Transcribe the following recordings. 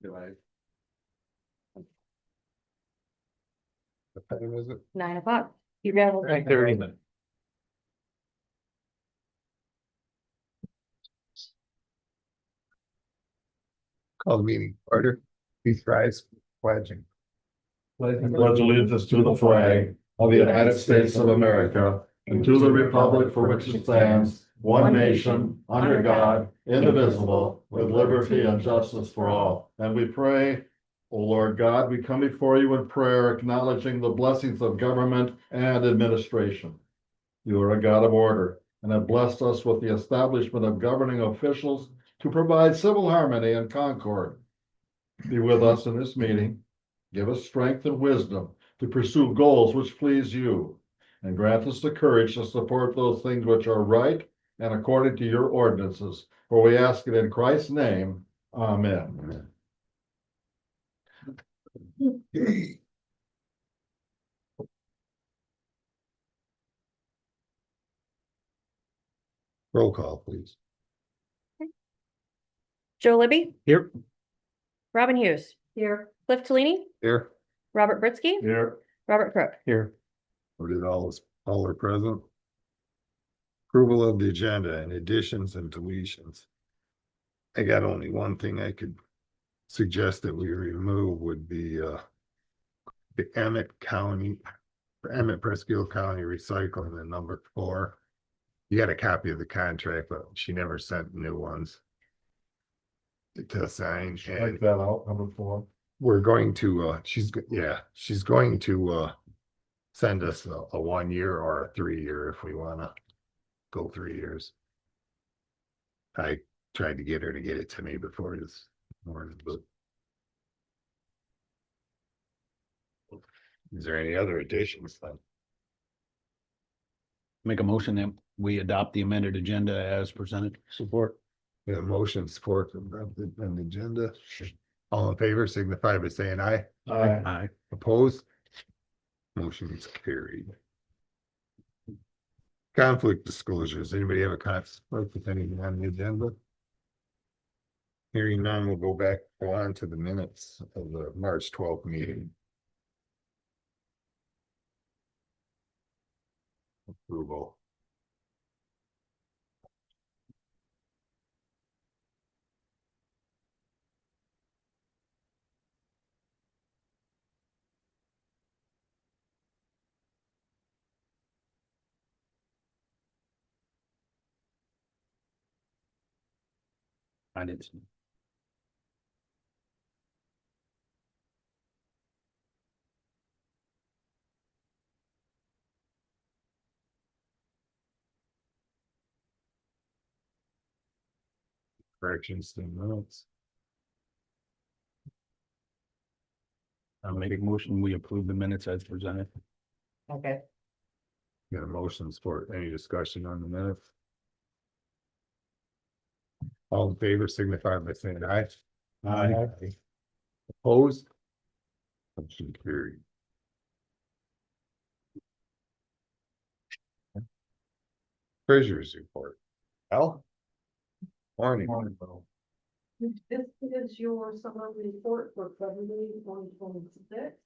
Do I? What time is it? 9 o'clock. You got it. 9:30. Call the meeting order. Please rise, pledging. Pledge allegiance to the flag of the United States of America and to the republic for which it stands, one nation, under God, indivisible, with liberty and justice for all. And we pray, O Lord God, we come before you in prayer, acknowledging the blessings of government and administration. You are a God of order and have blessed us with the establishment of governing officials to provide civil harmony and concord. Be with us in this meeting. Give us strength and wisdom to pursue goals which please you, and grant us the courage to support those things which are right and according to your ordinances. For we ask it in Christ's name. Amen. Roll call, please. Joe Libby, Here. Robin Hughes. Here. Cliff Tellini, Here. Robert Britsky, Here. Robert Crook. Here. Voted all are present. Approval of the agenda and additions and deletions. I got only one thing I could suggest that we remove would be the Emmett Presque County recycling, the number 4. You got a copy of the contract, but she never sent new ones to sign. Take that out, number 4. We're going to she's going to send us a 1 year or a 3 year if we want to go 3 years. I tried to get her to get it to me before this morning, but is there any other additions then? Make a motion that we adopt the amended agenda as presented. Support. We have motion support of the agenda. All in favor signify by saying aye. Aye. Aye. Opposed? Motion is carried. Conflict disclosures. Anybody have a conflict with anything on the agenda? Hearing none, we'll go on to the minutes of the March 12th meeting. Approval. I didn't see. Corrections to minutes. I'll make a motion, we approve the minutes as presented. Okay. Got a motion support. Any discussion on the minutes? All in favor signify by saying aye. Aye. Opposed? Motion carried. Treasurer's report. Al? Morning. This is your summer report for February 2026.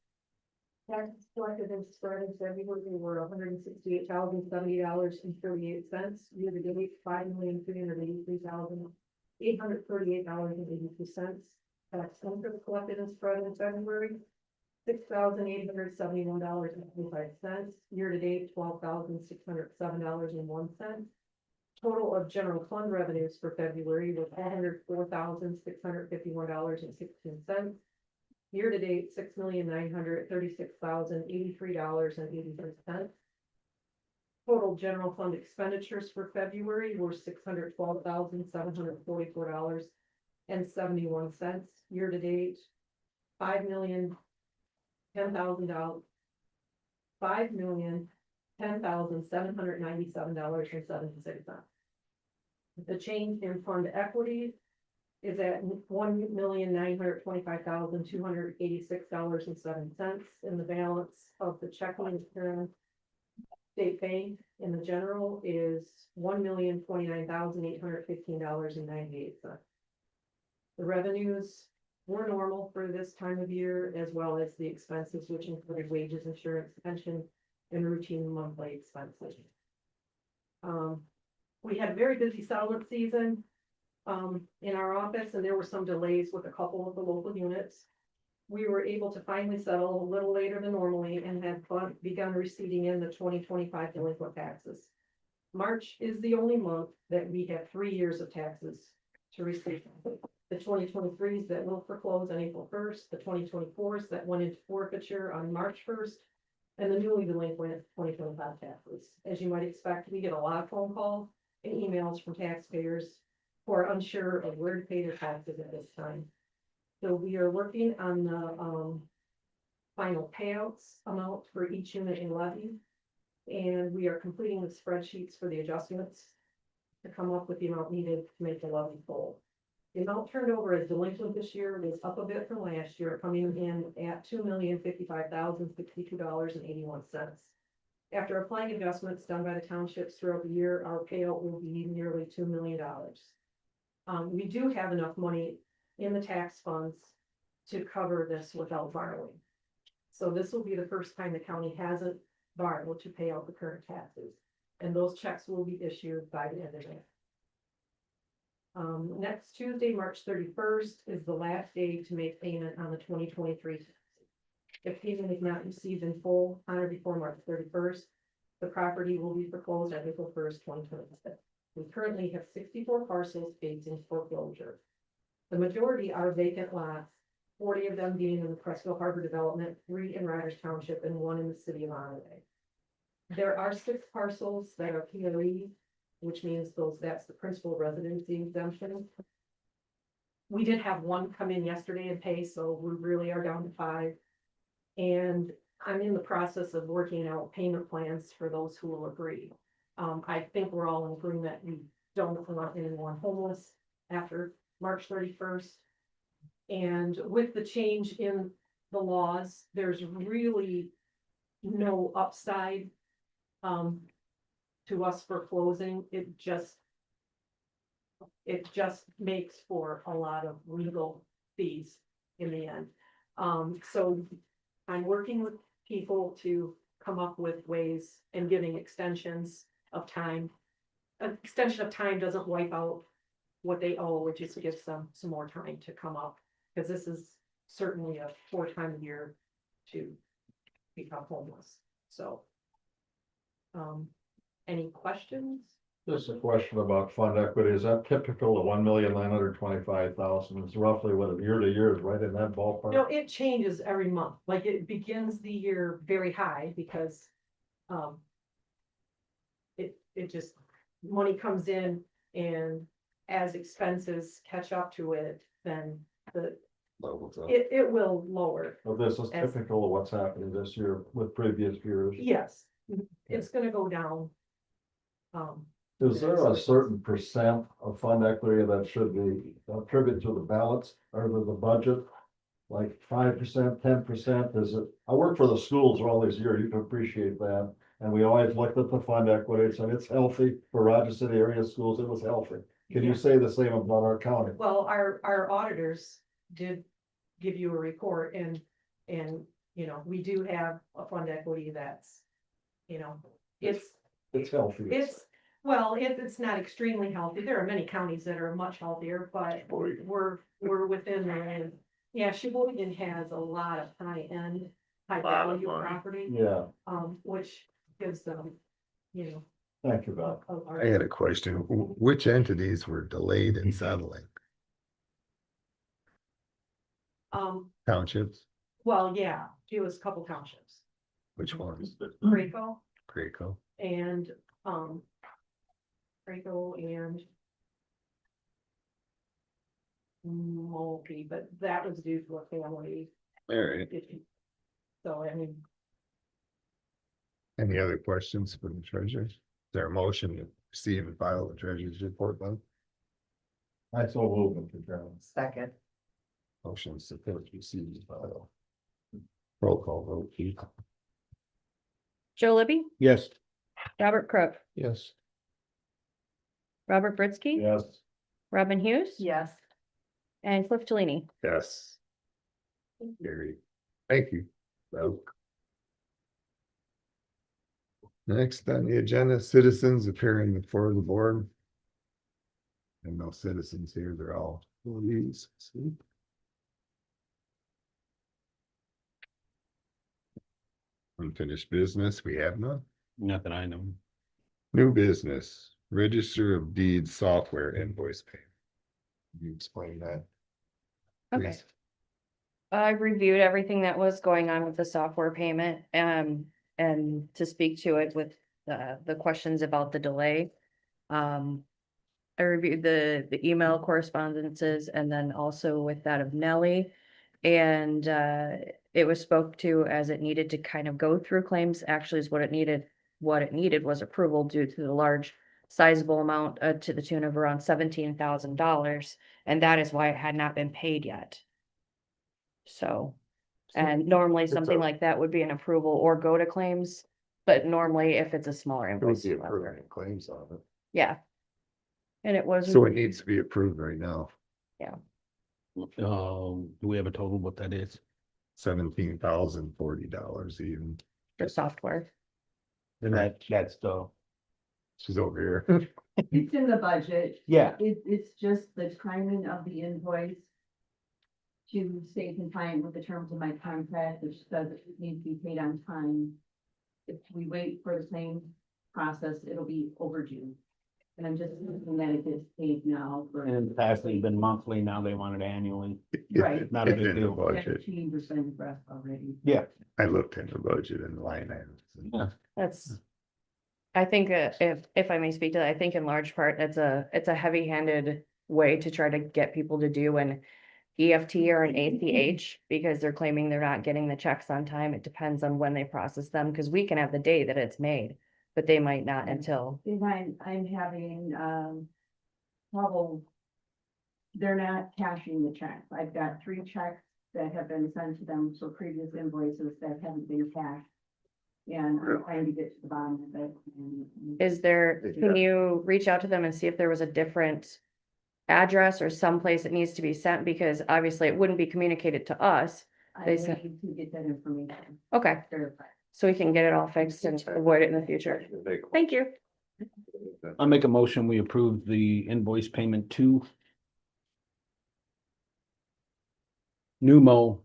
Taxes collected and spread in February were $168,070.38. Year to date, $5,383,838.82. Tax interest collected and spread in February, $6,871.25. Year to date, $12,607.01. Total of general fund revenues for February was $404,651.16. Year to date, $6,936,083.83. Total general fund expenditures for February were $612,744.71. Year to date, $5,010,797.76. The change in fund equity is at $1,925,286.07, and the balance of the checking and state bank in the general is $1,029,815.98. The revenues were normal for this time of year, as well as the expenses, which included wages, insurance, pension, and routine monthly expenses. We had a very busy settlement season in our office, and there were some delays with a couple of the local units. We were able to finally settle a little later than normally and had begun receiving in the 2025 delinquent taxes. March is the only month that we have 3 years of taxes to receive. The 2023s that will foreclose on April 1st, the 2024s that went into forfeiture on March 1st, and the newly delinquent 2025 taxes. As you might expect, we get a lot of phone calls and emails from taxpayers who are unsure of where to pay their taxes at this time. So we are working on the final payouts amount for each unit in levy. And we are completing the spreadsheets for the adjustments to come up with the amount needed to make the levy full. The amount turned over as delinquent this year was up a bit from last year, coming in at $2,055,062.81. After applying adjustments done by the townships throughout the year, our payout will be nearly $2 million. We do have enough money in the tax funds to cover this without borrowing. So this will be the first time the county hasn't borrowed to pay out the current taxes, and those checks will be issued by the end of May. Next Tuesday, March 31st, is the last day to make payment on the 2023 taxes. If payment is not received in full on or before March 31st, the property will be foreclosed on April 1st, 2026. We currently have 64 parcels facing foreclosure. The majority are vacant lots, 40 of them being in the Presque Harbor Development, 3 in Riders Township, and 1 in the city of Monterey. There are 6 parcels that are PRE, which means that's the principal residency exemption. We did have 1 come in yesterday and pay, so we really are down to 5. And I'm in the process of working out payment plans for those who will agree. I think we're all in agreement. We don't want anyone homeless after March 31st. And with the change in the laws, there's really no upside to us foreclosing. It just makes for a lot of legal fees in the end. So I'm working with people to come up with ways and giving extensions of time. An extension of time doesn't wipe out what they owe, it just gives them some more time to come up. Because this is certainly a poor time of year to become homeless, so. Any questions? Just a question about fund equity. Is that typical of 1,925,000? It's roughly what year to year is right in that ballpark? No, it changes every month, like it begins the year very high because. It just, money comes in and as expenses catch up to it, then Levels up. it will lower. So this is As- typical of what's happening this year with previous years. Yes, it's gonna go down. Is there a certain percent of fund equity that should be attributed to the balance or to the budget? Like 5%, 10%, is it? I worked for the schools all these years, you can appreciate that. And we always looked at the fund equity, and it's healthy for Rogers City area schools, it was healthy. Can you Yeah. say the same about our county? Well, our auditors did give you a report and, you know, we do have a fund equity that's, you know, it's healthy. it's not extremely healthy. There are many counties that are much healthier, but we're within there. And yeah, Sheboygan has a lot of high Lot of value money. property, Yeah, which gives them, you know. thank you, Bob. I had a question. Which entities were delayed in settling? Townships? Well, yeah, it was a couple townships, Which ones? Graco Graco? and, Graco and Mulkey, but that was due to a family All right. issue. So, I mean, Any other questions for the treasurers? Is there a motion to receive and file the treasurer's report, Bob? I so move, Mr. Chairman. second, Motion is to receive and file. Roll call vote, Keith. Joe Libby, Yes. Robert Crook, Yes. Robert Britsky, Yes, Robin Hughes. yes. And Cliff Delaney. Yes. Carried. Thank you. Well. Next on the agenda, citizens appearing before the board. And no citizens here, they're all employees. Unfinished business, we have none. Not that I know. New business, register of deeds software invoice pay. You explain that. Okay. please? I reviewed everything that was going on with the software payment, and to speak to it with the questions about the delay. I reviewed the email correspondences and then also with that of Nellie. And, it was spoke to as it needed to kind of go through claims, actually is what it needed. What it needed was approval due to the large sizable amount, to the tune of around $17,000, and that is why it had not been paid yet. So, and normally something like that would be an approval or go to claims, but normally if it's a smaller It would invoice. be you have to- approving claims on it. Yeah. And it was. So it needs to be approved right now, Do we have a total what that is? $17,040 even. For software. And that's the, She's over here. It's in the budget. yeah, It's just the timing of the invoice to stay compliant with the terms of my contract, which says it needs to be paid on time. If we wait for the same process, it'll be overdue. And I'm just hoping that it gets paid now. and in the past, they've been monthly, now they want it annually. Right. Not a It's big in the deal. budget. 15% breath already. Yeah. I looked in the budget and the line items. Yeah. That's. I think, if I may speak to that, I think in large part, it's a heavy-handed way to try to get people to do an EFT or an ACH, because they're claiming they're not getting the checks on time. It depends on when they process them, because we can have the day that it's made, but they might not until. And I'm having, trouble. They're not cashing the checks. I've got 3 checks that have been sent to them for previous invoices that haven't been cashed. And I'm trying to get to the bottom of it. Is there, can you reach out to them and see if there was a different address or someplace it needs to be sent? Because obviously it wouldn't be communicated to us. I they said- need to get that information Okay, verified. so we can get it all fixed and avoid it in the future. Thank you. I'll make a motion, we approve the invoice payment to Numo,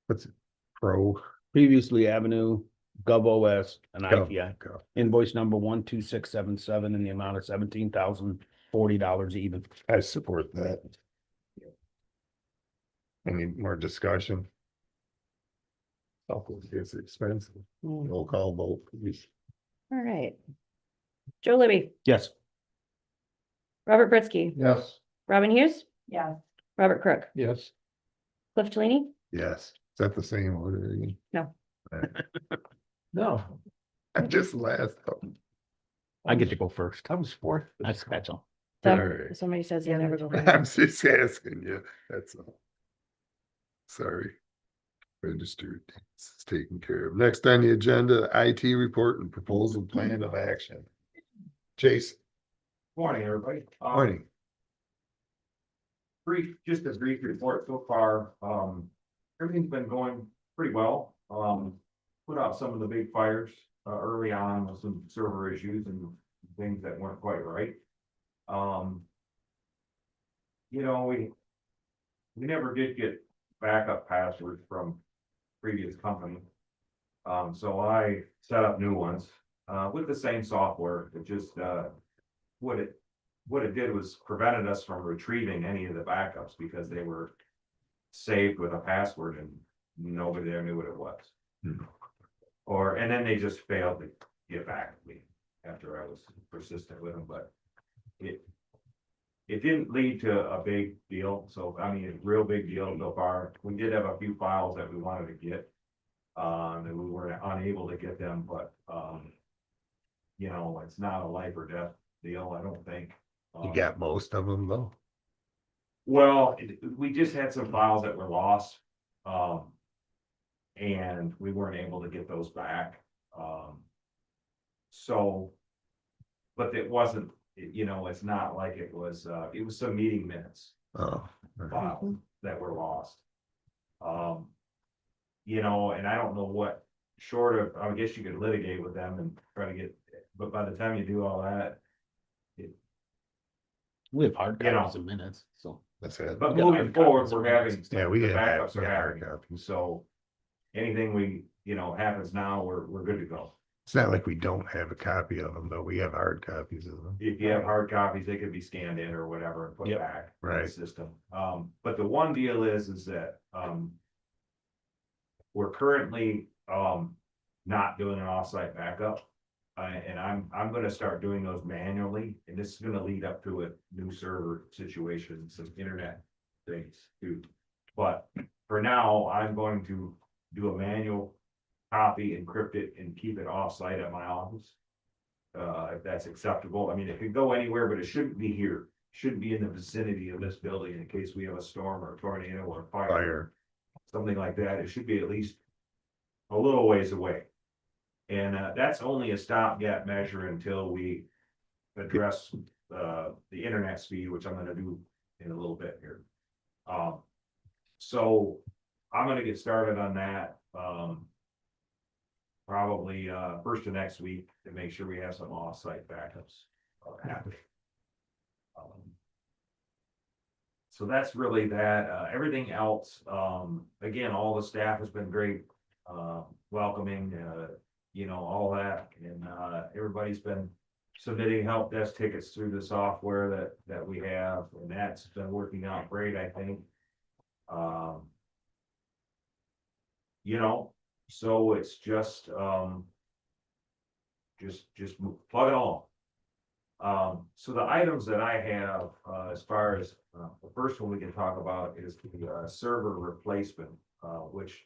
What's it? Pro. previously Avenue, GovOS, and Go, ITI. go. Invoice number 12677 in the amount of $17,040 even. I support that. Any more discussion? It's expensive. Mm, Roll call vote, please. All right. Joe Libby, Yes. Robert Pritzke, Yes. Robin Hughes, Yeah, Robert Crook, Yes. Cliff Talini. Yes, is that the same order again? No. No. I just last. I get to go first. I was fourth. That's all. So, Alright. somebody says they never go. I'm just asking you, that's all. Sorry. Registered, it's taken care of. Next on the agenda, IT report and proposal plan of action. Jason, Morning, everybody. morning. Just a brief report so far. Everything's been going pretty well. Put out some of the big fires, early on with some server issues and things that weren't quite right. We never did get backup passwords from previous company. So I set up new ones, with the same software. It just, what it did was prevented us from retrieving any of the backups because they were saved with a password and nobody there knew what it was. Hmm. And then they just failed to get back to me after I was persistent with them, but it didn't lead to a big deal. So, I mean, a real big deal so far. We did have a few files that we wanted to get, and we were unable to get them, but, it's not a life or death deal, I don't think. You got most of them though. Well, we just had some files that were lost. And we weren't able to get those back. But it wasn't, it's not like it was some meeting minutes Oh, files that were lost. You know, and I don't know what, short of, I guess you could litigate with them and try to get, but by the time you do all that. We have hard You know. copies of minutes, so. That's it. But Yeah, moving hard forward, copies we're of having. minutes. Yeah, we the didn't have, backups are we had hard happening. copies. So anything we, you know, happens now, we're good to go. It's not like we don't have a copy of them, though. We have hard copies of them. If you have hard copies, they could be scanned in or whatever and put Yep. back. in the Right. System. But the one deal is that, we're currently, not doing an offsite backup. And I'm gonna start doing those manually, and this is gonna lead up to a new server situation, some internet things too. But for now, I'm going to do a manual copy, encrypt it, and keep it offsite at my office. If that's acceptable, I mean, it could go anywhere, but it shouldn't be here, shouldn't be in the vicinity of this building in case we have a storm or a tornado or a fire. Fire. Something like that, it should be at least a little ways away. And that's only a stopgap measure until we address the internet speed, which I'm gonna do in a little bit here. So I'm gonna get started on that, probably first of next week to make sure we have some off-site backups happening. So that's really that, everything else, again, all the staff has been great, welcoming, you know, all that, and, everybody's been submitting help desk tickets through the software that we have, and that's been working out great, I think. You know, so it's just plug it along. So the items that I have, as far as, the first one we can talk about is the, server replacement, which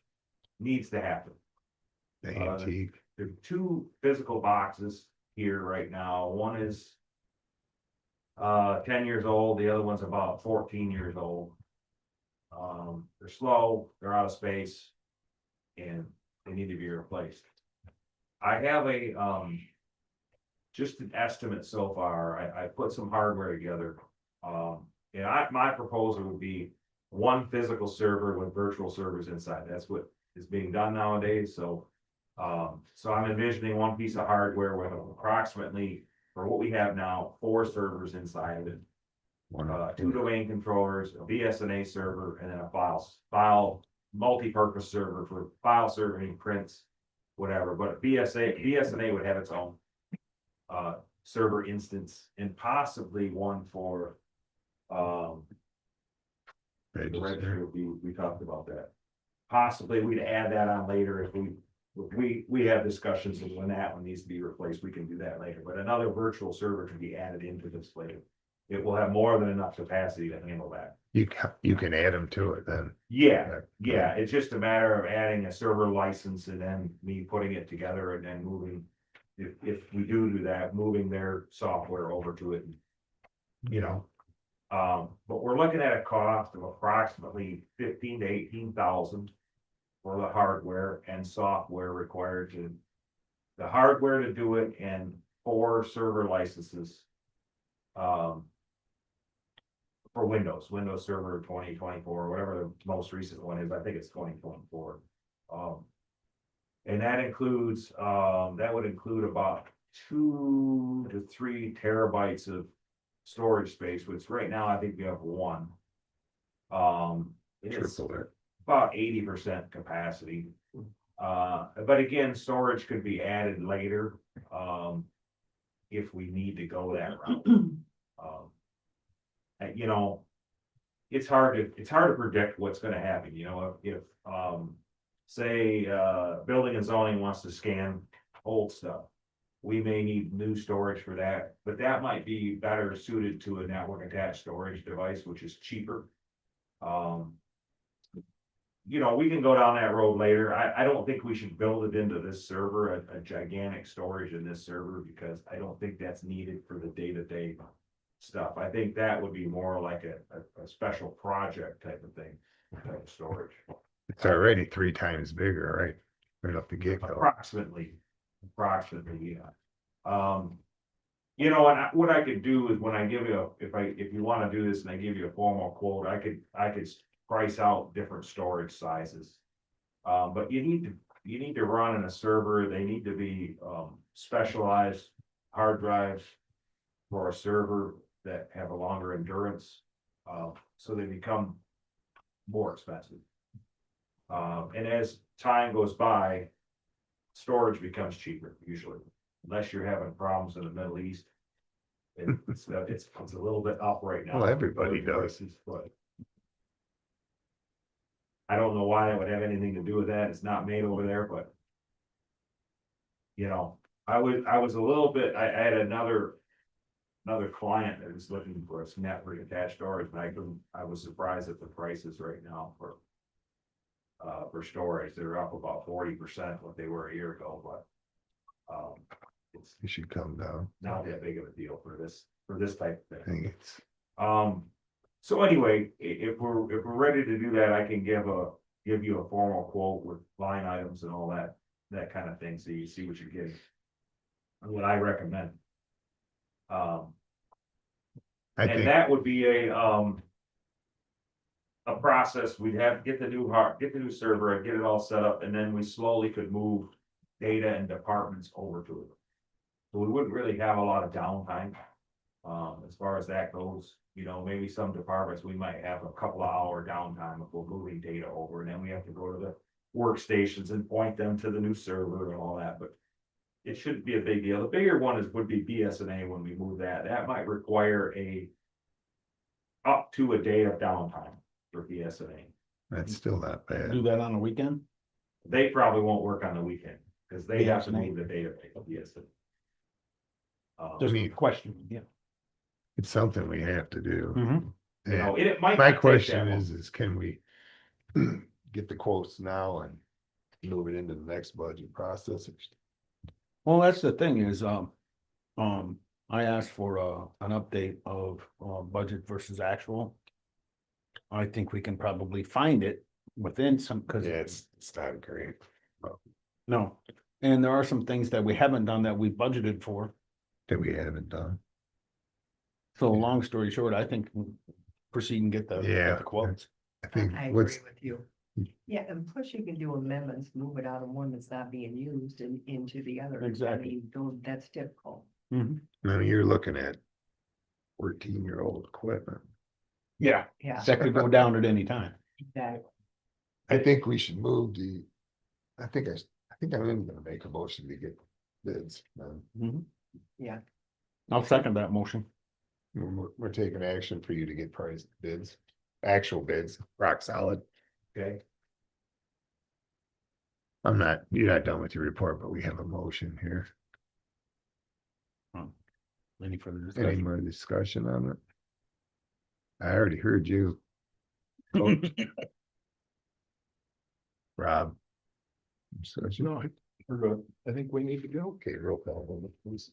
needs to happen. The antique. There are two physical boxes here right now. One is 10 years old, the other one's about 14 years old. They're slow, they're out of space, and they need to be replaced. I have a just an estimate so far. I put some hardware together. And my proposal would be one physical server with virtual servers inside. That's what is being done nowadays, so I'm envisioning one piece of hardware with approximately, for what we have now, 4 servers inside of it. 2 domain controllers, a BSNA server, and then a file multi-purpose server for file serving, prints, whatever. But BSNA would have its own server instance, and possibly one for the register. We talked about that. Possibly we'd add that on later if we have discussions of when that one needs to be replaced, we can do that later, but another virtual server can be added into this later. It will have more than enough capacity to handle that. You can add them to it then. Yeah, it's just a matter of adding a server license and then me putting it together and then moving. If we do that, moving their software over to it, you know. But we're looking at a cost of approximately 15 to 18,000 for the hardware and software required the hardware to do it, and 4 server licenses. For Windows Server 2024, whatever the most recent one is, I think it's 2024. And that includes, that would include about 2 to 3 terabytes of storage space, which right now I think we have 1. It's Triple it. about 80% capacity. But again, storage could be added later, if we need to go that route. You know, it's hard to predict what's gonna happen, you know, if say, building and zoning wants to scan old stuff. We may need new storage for that, but that might be better suited to a network attached storage device, which is cheaper. You know, we can go down that road later. I don't think we should build it into this server, a gigantic storage in this server, because I don't think that's needed for the day-to-day stuff. I think that would be more like a special project type of thing, type of storage. It's already 3 times bigger, right? Right off the get-go. Approximately, yeah. You know, and what I could do is when I give you if you want to do this and I give you a formal quote, I could price out different storage sizes. But you need to run in a server, they need to be, specialized hard drives for a server that have a longer endurance, so they become more expensive. And as time goes by, storage becomes cheaper usually, unless you're having problems in the Middle East. It's a little bit up right now. Well, everybody does. But I don't know why it would have anything to do with that. It's not made over there, but. You know, I was a little bit, I had another client that was looking for a network attached storage, and I was surprised at the prices right now for storage. They're up about 40% what they were a year ago, but it's You should come down. not that big of a deal for this type of I thing. think it's, So anyway, if we're ready to do that, I can give you a formal quote with line items and all that kind of thing, so you see what you're getting. And what I recommend. I And think, that would be a process. We'd have, get the new server, and get it all set up, and then we slowly could move data and departments over to it. So we wouldn't really have a lot of downtime. As far as that goes, you know, maybe some departments, we might have a couple of hour downtime if we're moving data over, and then we have to go to the workstations and point them to the new server and all that, but it shouldn't be a big deal. The bigger one would be BSNA when we move that. That might require up to a day of downtime for BSNA. that's still not Do bad. that on a weekend? They probably won't work on the weekend, because they have to BSNA. move the database of BSNA. Just a mean- question, yeah. It's something we have to do. Mhm. You know, And it might my not take question that long. is can we get the quotes now and move it into the next budget process? Well, that's the thing is, I asked for an update of budget versus actual. I think we can probably find it within some, because. Yeah, it's not great. No, and there are some things that we haven't done that we budgeted for. That we haven't done. So long story short, I think proceed and get Yeah. the quotes. I think I what's, agree with you. Yeah, and plus you can do amendments, move it out of one that's not being used and into the other. Exactly. I mean, that's typical. Mhm. I mean, you're looking at 14-year-old equipment. Yeah, Yeah, that could go down at any time. exactly. I think we should move I think I'm gonna make a motion to get bids. Mhm. Yeah. I'll second that motion. We're taking action for you to get price bids, actual bids, rock solid. Okay, You're not done with your report, but we have a motion here. Any further Any discussion? more discussion on it? I already heard you. Coach. Rob. Discussion? No, we're good. I think we need to go. Okay, roll call, please.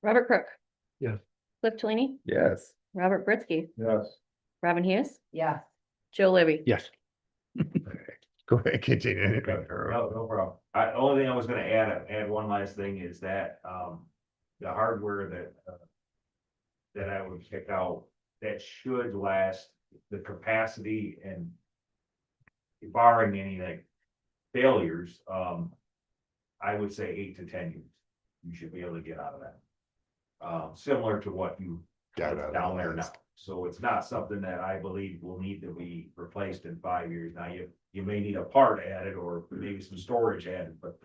Robert Crook. Yes. Cliff Talini, Yes. Robert Presque, Yes. Robin Hughes, Yeah, Joe Libby. Yes. Go ahead, continue. no problem. The only thing I was gonna add one last thing is that, the hardware that I would pick out, that should last the capacity and barring any like failures, I would say 8 to 10 years. You should be able to get out of that. Similar to what you Got got out of down the there now. list. So it's not something that I believe will need to be replaced in 5 years. Now, you may need a part added or maybe some storage added, but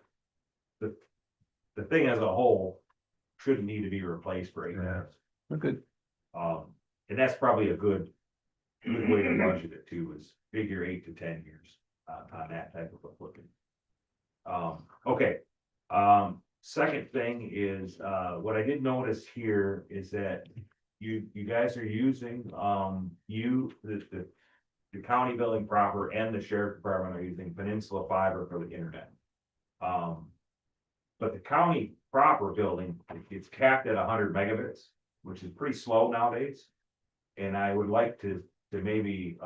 the thing as a whole shouldn't need to be replaced for 8 Yeah. years. We're good. And that's probably a good way to budget it too, is figure 8 to 10 years on that type of equipment. Okay, second thing is, what I did notice here is that you guys are using, the county building proper and the sheriff department are using Peninsula Fiber for the internet. But the county proper building, it's capped at 100 megabits, which is pretty slow nowadays. And I would like to maybe,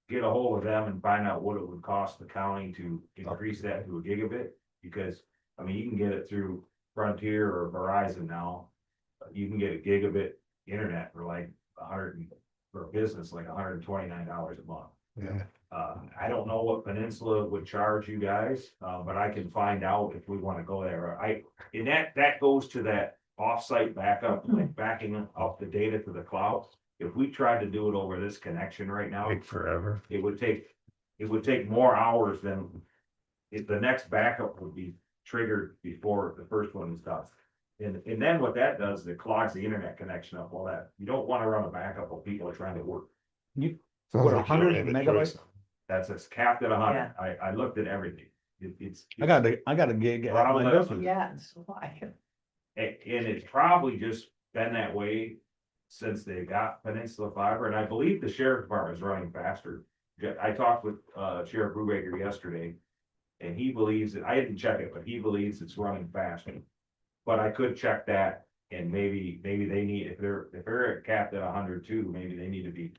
get a hold of them and find out what it would cost the county to increase that to a gigabit. Because, I mean, you can get it through Frontier or Verizon now. You can get a gigabit internet for like for a business like $129 a month. Yeah, I don't know what Peninsula would charge you guys, but I can find out if we wanna go there. And that goes to that offsite backup, like backing up the data to the cloud. If we tried to do it over this connection right now, take forever. it would take more hours than if the next backup would be triggered before the first one is done. And then what that does, it clogs the internet connection up, all that. You don't wanna run a backup while people are trying to work. You, Sounds what, like you don't 100 have a megabytes? choice. It's capped at 100. I looked at everything. It's. I got a gig at Well, my I'm- business. Yes, why? And it's probably just been that way since they got Peninsula Fiber, and I believe the sheriff department is running faster. I talked with Sheriff Brubaker yesterday, and he believes that, I didn't check it, but he believes it's running faster. But I could check that, and maybe they need, if they're capped at 100 too, maybe they need to be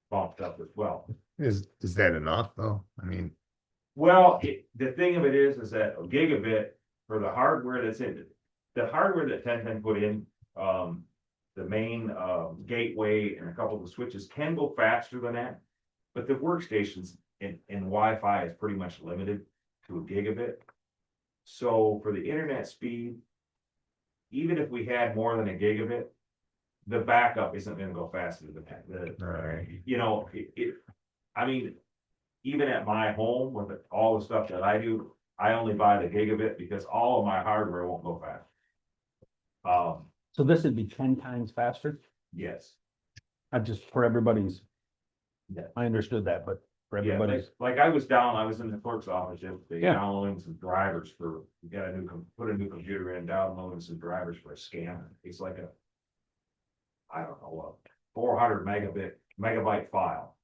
bumped up as well. Is that enough though? I mean, Well, the thing of it is that a gigabit for the hardware that's in it, the hardware that 1010 put in, the main, gateway and a couple of the switches can go faster than that. But the workstations and Wi-Fi is pretty much limited to a gigabit. So for the internet speed, even if we had more than a gigabit, the backup isn't gonna go faster than that. Right. You know, I mean, even at my home with all the stuff that I do, I only buy the gigabit because all of my hardware won't go fast. So this would be 10 times faster? Yes. I just, for everybody's. Yeah. I understood that, but for Yeah, everybody's, like I was in the clerk's office yesterday, Yeah. downloading some drivers we got put a new computer in, downloading some drivers for a scanner. It's like I don't know, 400 megabyte file.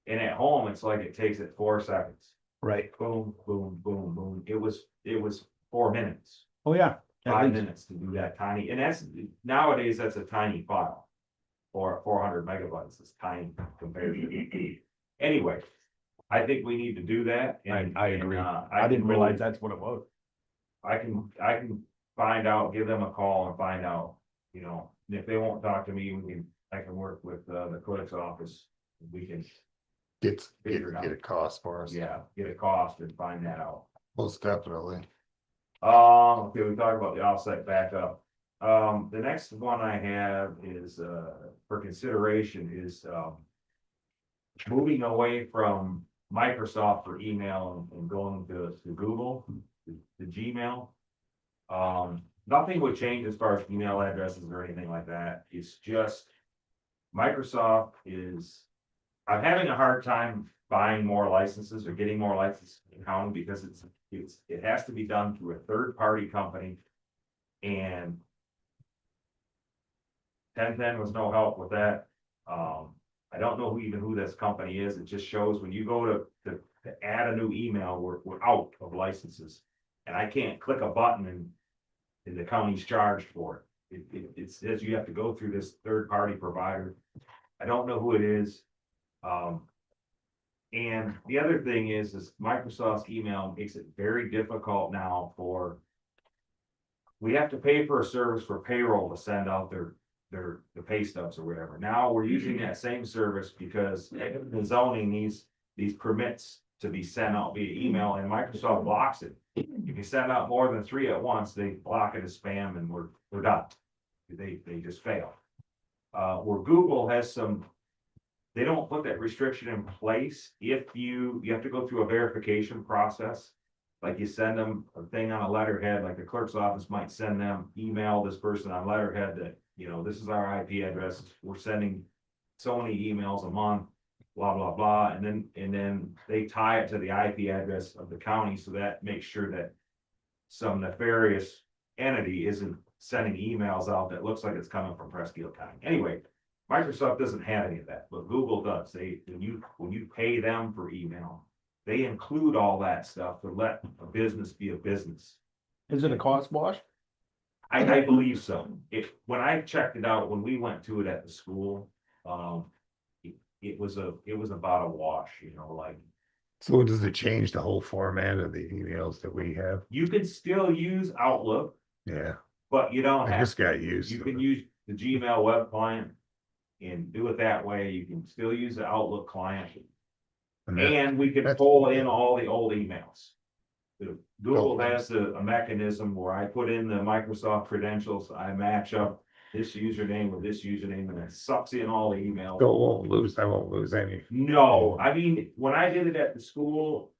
And at home, it's like it takes it 4 seconds. right, Boom, boom, boom, boom. It was 4 minutes, oh, yeah. at 5 least. minutes to do that tiny, and nowadays, that's a tiny file. Or 400 megabytes is tiny compared to. Anyway, I think we need to do that. and- I agree. and, I can didn't go- realize that's what it was. I can find out, give them a call and find out, and if they won't talk to me, I can work with, the clerk's office. We can, Get Figure it out. a cost for us. yeah, get a cost and find that out. Most definitely. Okay, we talked about the offsite backup. The next one I have is, for consideration is, moving away from Microsoft for email and going to Google, to Gmail. Nothing would change as far as email addresses or anything like that. It's just Microsoft I'm having a hard time buying more licenses or getting more licenses in county because it has to be done through a third-party company. And 1010 was no help with that. I don't know who this company is. It just shows when you go to add a new email, we're out of licenses. And I can't click a button and the county's charged for it. It says you have to go through this third-party provider. I don't know who it is. And the other thing is Microsoft's email makes it very difficult now we have to pay for a service for payroll to send out the pay stubs or whatever. Now we're using that same service because the zoning needs these permits to be sent out via email, and Microsoft blocks it. If you send out more than 3 at once, they block it as spam and we're done. They just fail. Where Google has they don't put that restriction in place. If you have to go through a verification process. Like you send them a thing on a letterhead, like the clerk's office might send them, email this person on letterhead that, this is our IP address. We're sending so many emails a month, blah, blah, blah. And then they tie it to the IP address of the county. So that makes sure that some nefarious entity isn't sending emails out that looks like it's coming from Presque County. Anyway, Microsoft doesn't have any of that, but Google does. When you pay them for email, they include all that stuff to let a business be a business. Is it a cost wash? I believe so. When I checked it out, when we went to it at the school, it was about a wash, like. So does it change the whole format of the emails that we have? You can still use Outlook, Yeah, but you don't I have, just got used you to can it. use the Gmail web client. And do it that way, you can still use the Outlook client, And that- and we can that's- pull in all the old emails. Google has a mechanism where I put in the Microsoft credentials, I match up this username with this username, and it sucks in all the emails. So I won't lose any. No, I mean, when I did it at the school,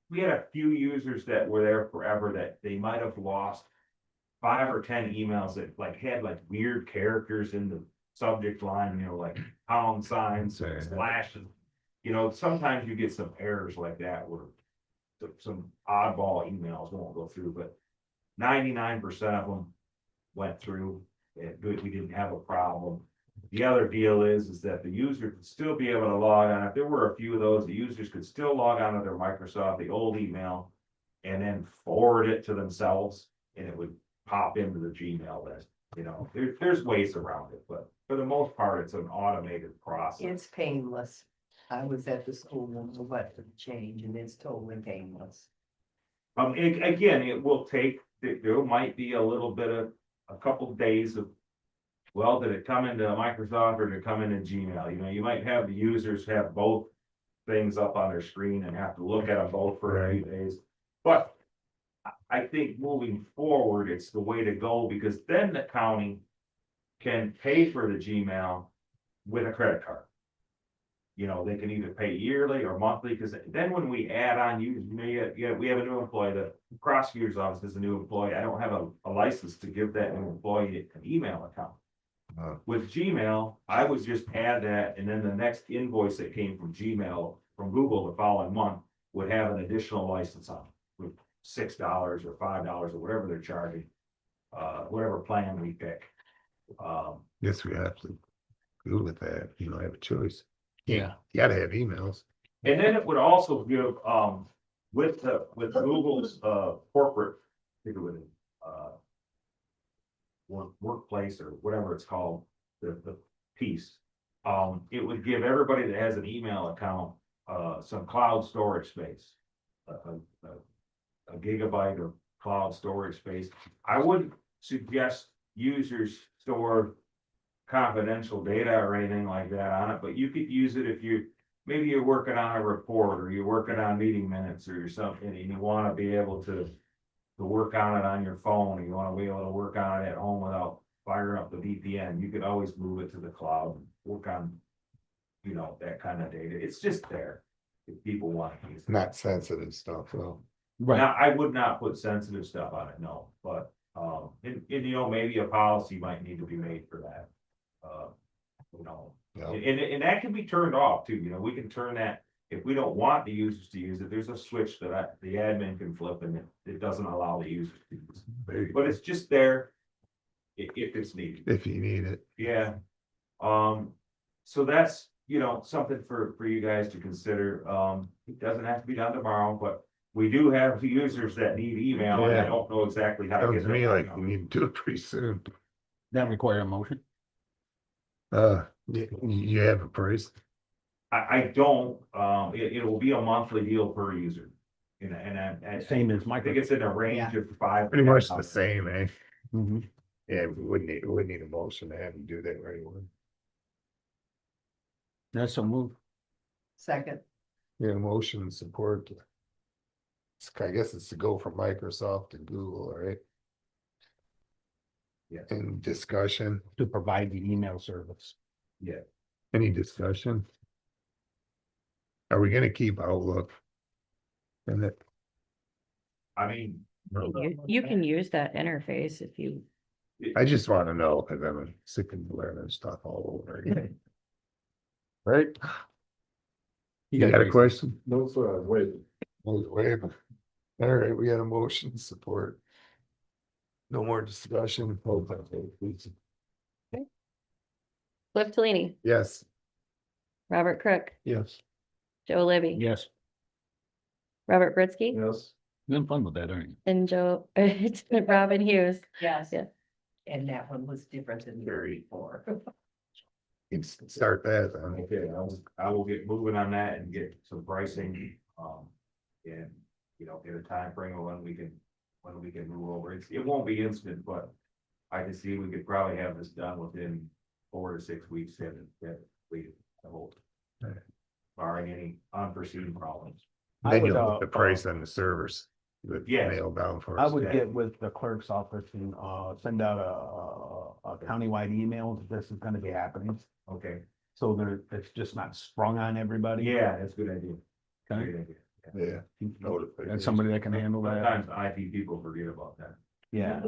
we had a few users that were there forever that they might have lost 5 or 10 emails that like had like weird characters in the subject line, you know, like pound signs, Say. slashes. You know, sometimes you get some errors like that where some oddball emails won't go through, but 99% of them went through. Good, we didn't have a problem. The other deal is that the user could still be able to log on. If there were a few of those, the users could still log on to their Microsoft, the old email, and then forward it to themselves, and it would pop into the Gmail list. You know, there's ways around it, but for the most part, it's an automated process. It's painless. I was at the school when the weather change and it's totally painless. Again, it will take, there might be a little bit of, a couple days of, well, did it come into Microsoft or did it come into Gmail? You know, you might have the users have both things up on their screen and have to look at them both for a few days. But I think moving forward, it's the way to go, because then the county can pay for the Gmail with a credit card. You know, they can either pay yearly or monthly, because then when we add on users, you know, we have a new employee, the prosecutor's office is a new employee. I don't have a license to give that new employee an email account. With Gmail, I would just add that, and then the next invoice that came from Gmail, from Google the following month, would have an additional license on it, with $6 or $5 or whatever they're charging, whatever plan we pick. Guess we have to go with that, you don't have a choice. Yeah. You gotta have emails. And then it would also give, with Google's, corporate, I think it would, workplace or whatever it's called, the piece. It would give everybody that has an email account, some cloud storage space. A gigabyte of cloud storage space. I wouldn't suggest users store confidential data or anything like that on it, but you could use it if maybe you're working on a report or you're working on meeting minutes or something, and you want to be able to work on it on your phone, and you want to be able to work on it at home without firing up the VPN. You could always move it to the cloud and work on, you know, that kind of data. It's just there if people want to use it. Not sensitive stuff, well. Right. Now, I would not put sensitive stuff on it, no, but, and you know, maybe a policy might need to be made for that. You know, No. and that can be turned off too, you know, we can turn that, if we don't want the users to use it, there's a switch that the admin can flip, and it doesn't allow the users to use it. Maybe. But it's just there if it's needed, If you need it. yeah. So that's, you know, something for you guys to consider. It doesn't have to be done tomorrow, but we do have users that need email, and I Yeah. don't know exactly how to Sounds get to them. me like we need to do it pretty soon. That require a motion? You have a price? I don't, it will be a monthly deal per user. And I Same as think Microsoft. it's in a range of $5. Pretty much the same, eh? Mhm. Yeah, we wouldn't need a motion to have them do that right away. That's a move. Second, Yeah, motion and support. I guess it's to go from Microsoft to Google, right? Yeah. And discussion, To provide the email service. Yeah, any discussion? Are we gonna keep Outlook? And it, I mean, You can use that interface if you, I just wanna know, cause I'm sick of learning stuff all over again. Right? You got a raise- question? No, sir, wait. Wait. All right, we got a motion support. No more discussion. Hold that, please. Cliff Talini, Yes. Robert Crook, Yes. Joe Libby, Yes, Robert Britsky, Yes. you're having fun with that, aren't you? and Robin Hughes. yes. Yeah. And that one was different than the Very. before. You can start that. then. okay, I will get moving on that and get some pricing, and, you know, get a time frame of when we can move over. It won't be instant, but I can see we could probably have this done within 4 to 6 weeks to get completed, the whole. Right. Barring any unforeseen problems. I Then would, you'll put the price on the servers. That Yes. nail down for I us. would get with the clerk's office and, send out a countywide email that this is gonna be happening. Okay, So there, it's just not sprung on everybody. yeah, that's a good idea. Okay. Great idea. Yeah. That's somebody that can handle that. Sometimes IT people forget about that. Yeah.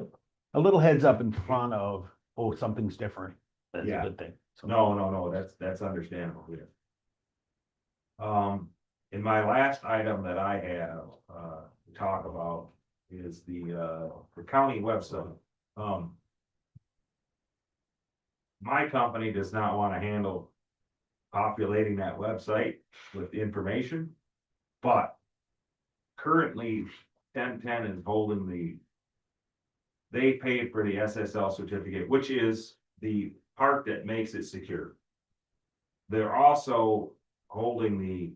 A little heads up in front of, oh, something's different. That's a Yeah. good thing. So- No, that's understandable, yeah. In my last item that I have, to talk about is the county website. My company does not want to handle populating that website with information, but currently 1010 is holding they paid for the SSL certificate, which is the part that makes it secure. They're also holding the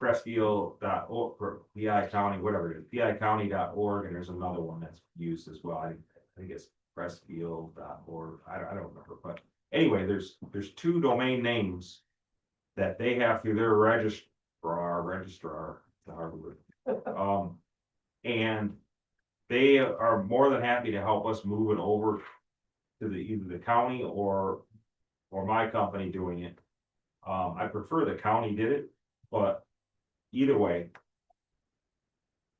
Presque.org for PI County, whatever it is, picounty.org, and there's another one that's used as well. I think it's Presque.org. I don't remember, but anyway, there's 2 domain names that they have through their registrar, it's a hard word. And they are more than happy to help us move it over to either the county or my company doing it. I prefer the county did it, but either way.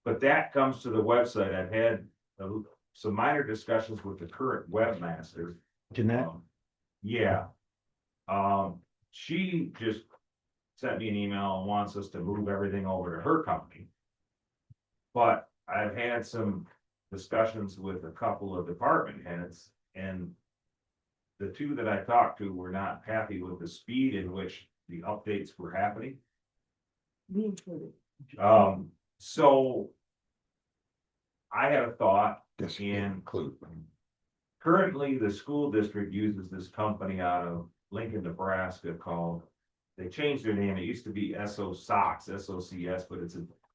But that comes to the website. I've had some minor discussions with the current webmaster. Jeanette, Yeah. She just sent me an email and wants us to move everything over to her company. But I've had some discussions with a couple of department heads, and the 2 that I talked to were not happy with the speed in which the updates were happening. We included. So I had a thought, Guess you and include. currently the school district uses this company out of Lincoln, Nebraska called, they changed their name. It used to be SOCS, SOCS, but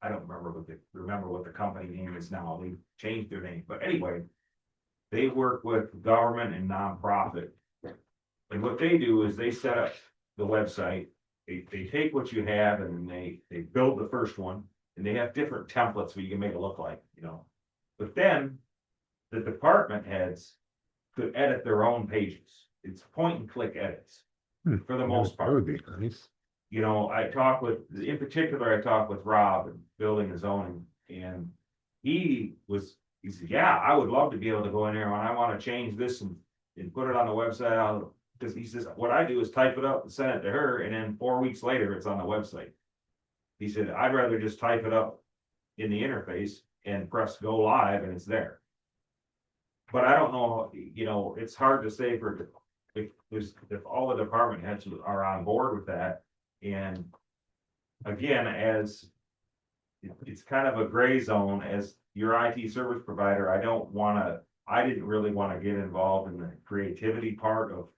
I don't remember what the company name is now. They changed their name, but anyway, they work with government and nonprofit. And what they do is they set up the website, they take what you have and they build the first one, and they have different templates where you can make it look like, But then the department heads could edit their own pages. It's point and click edits for the most That would part. be nice. In particular, I talked with Rob in building and zoning, and he said, yeah, I would love to be able to go in there when I want to change this and put it on the website. Because he says, what I do is type it up and send it to her, and then 4 weeks later, it's on the website. He said, I'd rather just type it up in the interface and press go live and it's there. But I don't know, it's hard to say if all the department heads are on board with that. And again, it's kind of a gray zone as your IT service provider. I didn't really want to get involved in the creativity part of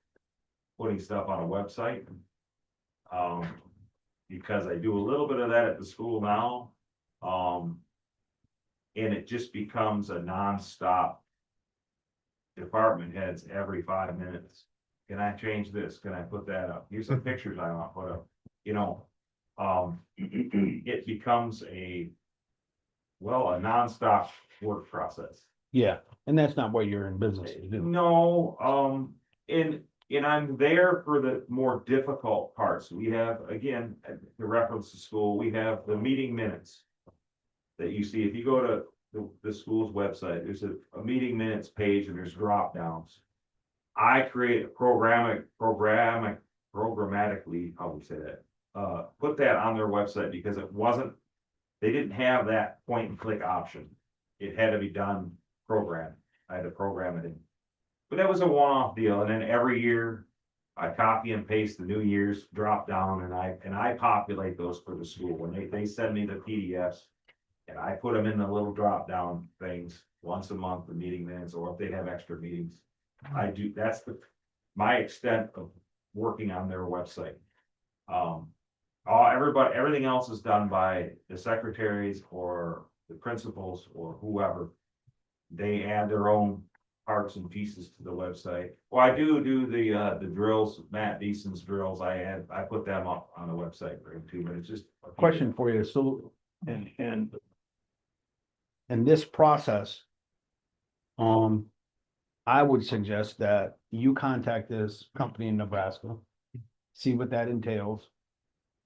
putting stuff on a website. Because I do a little bit of that at the school now. And it just becomes a nonstop department heads every 5 minutes. Can I change this? Can I put that up? Here's some pictures I want to put up, it becomes a nonstop work process. yeah, and that's not what you're in business to do. No, and I'm there for the more difficult parts. We have, again, the reference to school, we have the meeting minutes that you see. If you go to the school's website, there's a meeting minutes page and there's drop downs. I create a programmatically, how we say that, put that on their website because they didn't have that point and click option. It had to be done programmed. I had to program it in. But that was a one-off deal, and then every year I copy and paste the New Year's drop down, and I populate those for the school. When they send me the PDFs, and I put them in the little drop down things once a month, the meeting minutes, or if they have extra meetings. I do. That's my extent of working on their website. Everything else is done by the secretaries or the principals or whoever. They add their own parts and pieces to the website. Well, I do the drills, Matt Deason's drills, I put them up on the website for him too, but it's just. Question for you, so, and this process, I would suggest that you contact this company in Nebraska, see what that entails.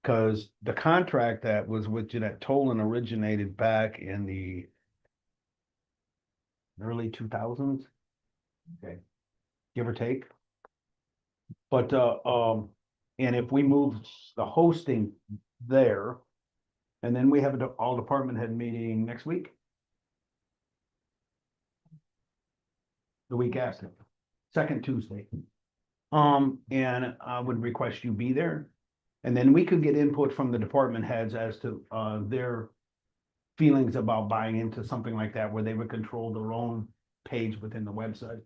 Cause the contract that was with Jeanette Tolan originated back in the early 2000s. Okay. Give or take. But, and if we move the hosting there, and then we have an all department head meeting next week. The week after, second Tuesday. And I would request you be there. And then we could get input from the department heads as to, their feelings about buying into something like that, where they would control their own page within the website.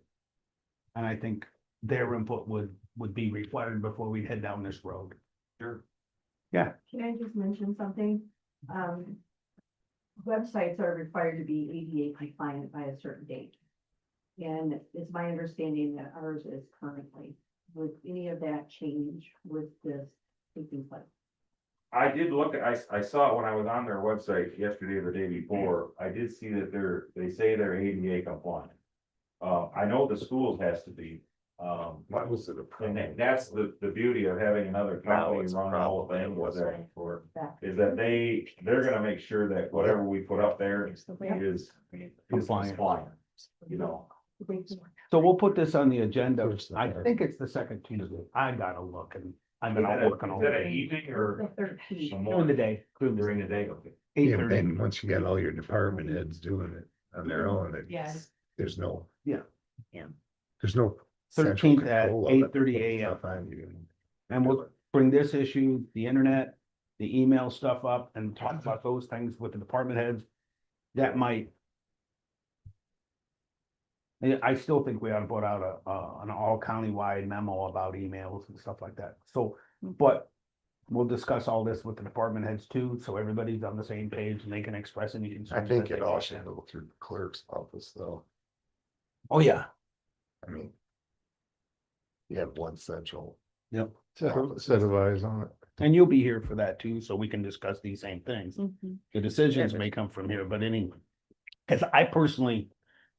And I think their input would be required before we head down this road. Sure. Can I just mention something? Websites are required to be ADA compliant by a certain date. And it's my understanding that ours is currently. Would any of that change with this taking place? I did look at, I saw it when I was on their website yesterday or the day before, I did see that they say they're ADA compliant. I know the schools has to be, Why was it a and problem? that's the beauty of having another company it's a run the whole problem. thing was there for, That- is that they're gonna make sure that whatever we put up there is Compliant. compliant, you know. So we'll put this on the agenda. I think it's the second Tuesday. I gotta look and I've been out working all Is that an day. evening or The 13th. some During the more day, during the day? Okay. eight Yeah, but thirty. then once you get all your department heads doing it on their own, Yeah. there's no. Yeah. Yeah. There's no. central 13th at control of it. 8:30 a.m. Stuff on you. And we'll bring this issue, the internet, the email stuff up and talk about those things with the department heads. That might. I still think we ought to put out an all countywide memo about emails and stuff like that. So, but we'll discuss all this with the department heads too, so everybody's on the same page and they can express any I concerns. think that it they all may should have. go through the clerk's office though. Oh, yeah. I mean. You have one central. Yep. Set of eyes on it. And you'll be here for that too, so we can discuss these same things. Mhm. The decisions may come from here, but anyway. Cause I personally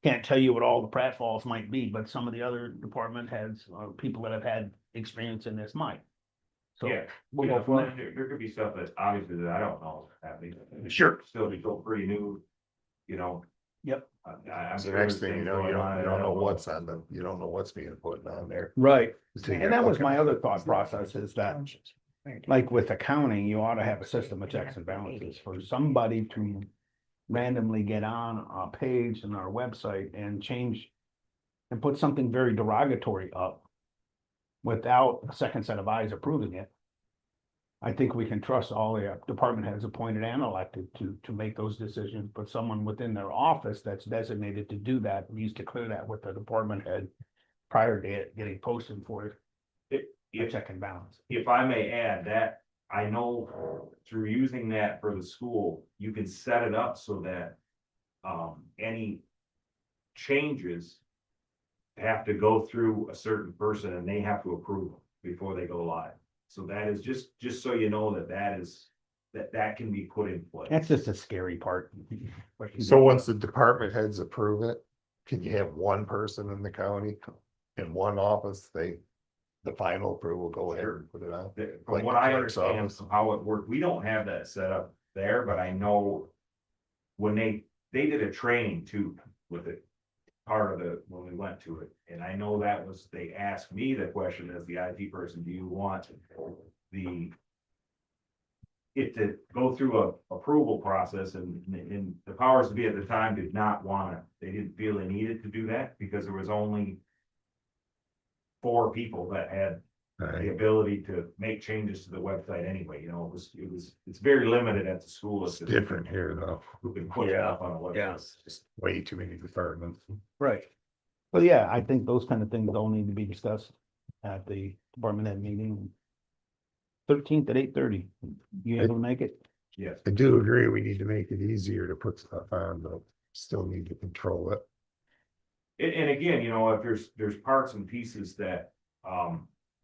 can't tell you what all the pratfalls might be, but some of the other department heads or people that have had experience in this might. So Yeah. we'll Yeah, go from well, there. there could be stuff that obviously that I don't know happening. Sure. Still be still pretty new, you know. Yep. I'm So sure next there's thing you things know, going on you that don't I know what's on the, you don't know what's being put on there. Right. Until And you're that was looking my at other it. thought process is that, like with accounting, you ought to have a system of checks and balances for somebody to randomly get on a page in our website and change and put something very derogatory up without a second set of eyes approving it. I think we can trust all the department heads appointed and elected to make those decisions, but someone within their office that's designated to do that needs to clear that with the department head prior to it getting posted for a If, check and balance. if I may add that, I know through using that for the school, you can set it up so that any changes have to go through a certain person and they have to approve them before they go live. So that is just so you know that can be put in place. That's just a scary part. So once the department heads approve it, can you have one person in the county in one office, the final approval, go ahead and put it on? From Like what the I clerk's understand office. from how it worked, we don't have that set up there, but I know when they did a training too with it, part of the, when we went to it, and I know that was, they asked me the question as the IT person, do you want it to go through a approval process and the powers to be at the time did not want they didn't feel they needed to do that because there was only 4 people that had the Right. ability to make changes to the website anyway, you know, it's very limited at the school. It's different here though, Who can put Yeah, stuff on a website. yeah. It's just- way too many departments. Right. Well, yeah, I think those kind of things all need to be discussed at the department head meeting. 13th at 8:30. You able to make it? Yes, I do agree, we need to make it easier to put stuff on, but still need to control it. And again, you know, if there's parts and pieces that,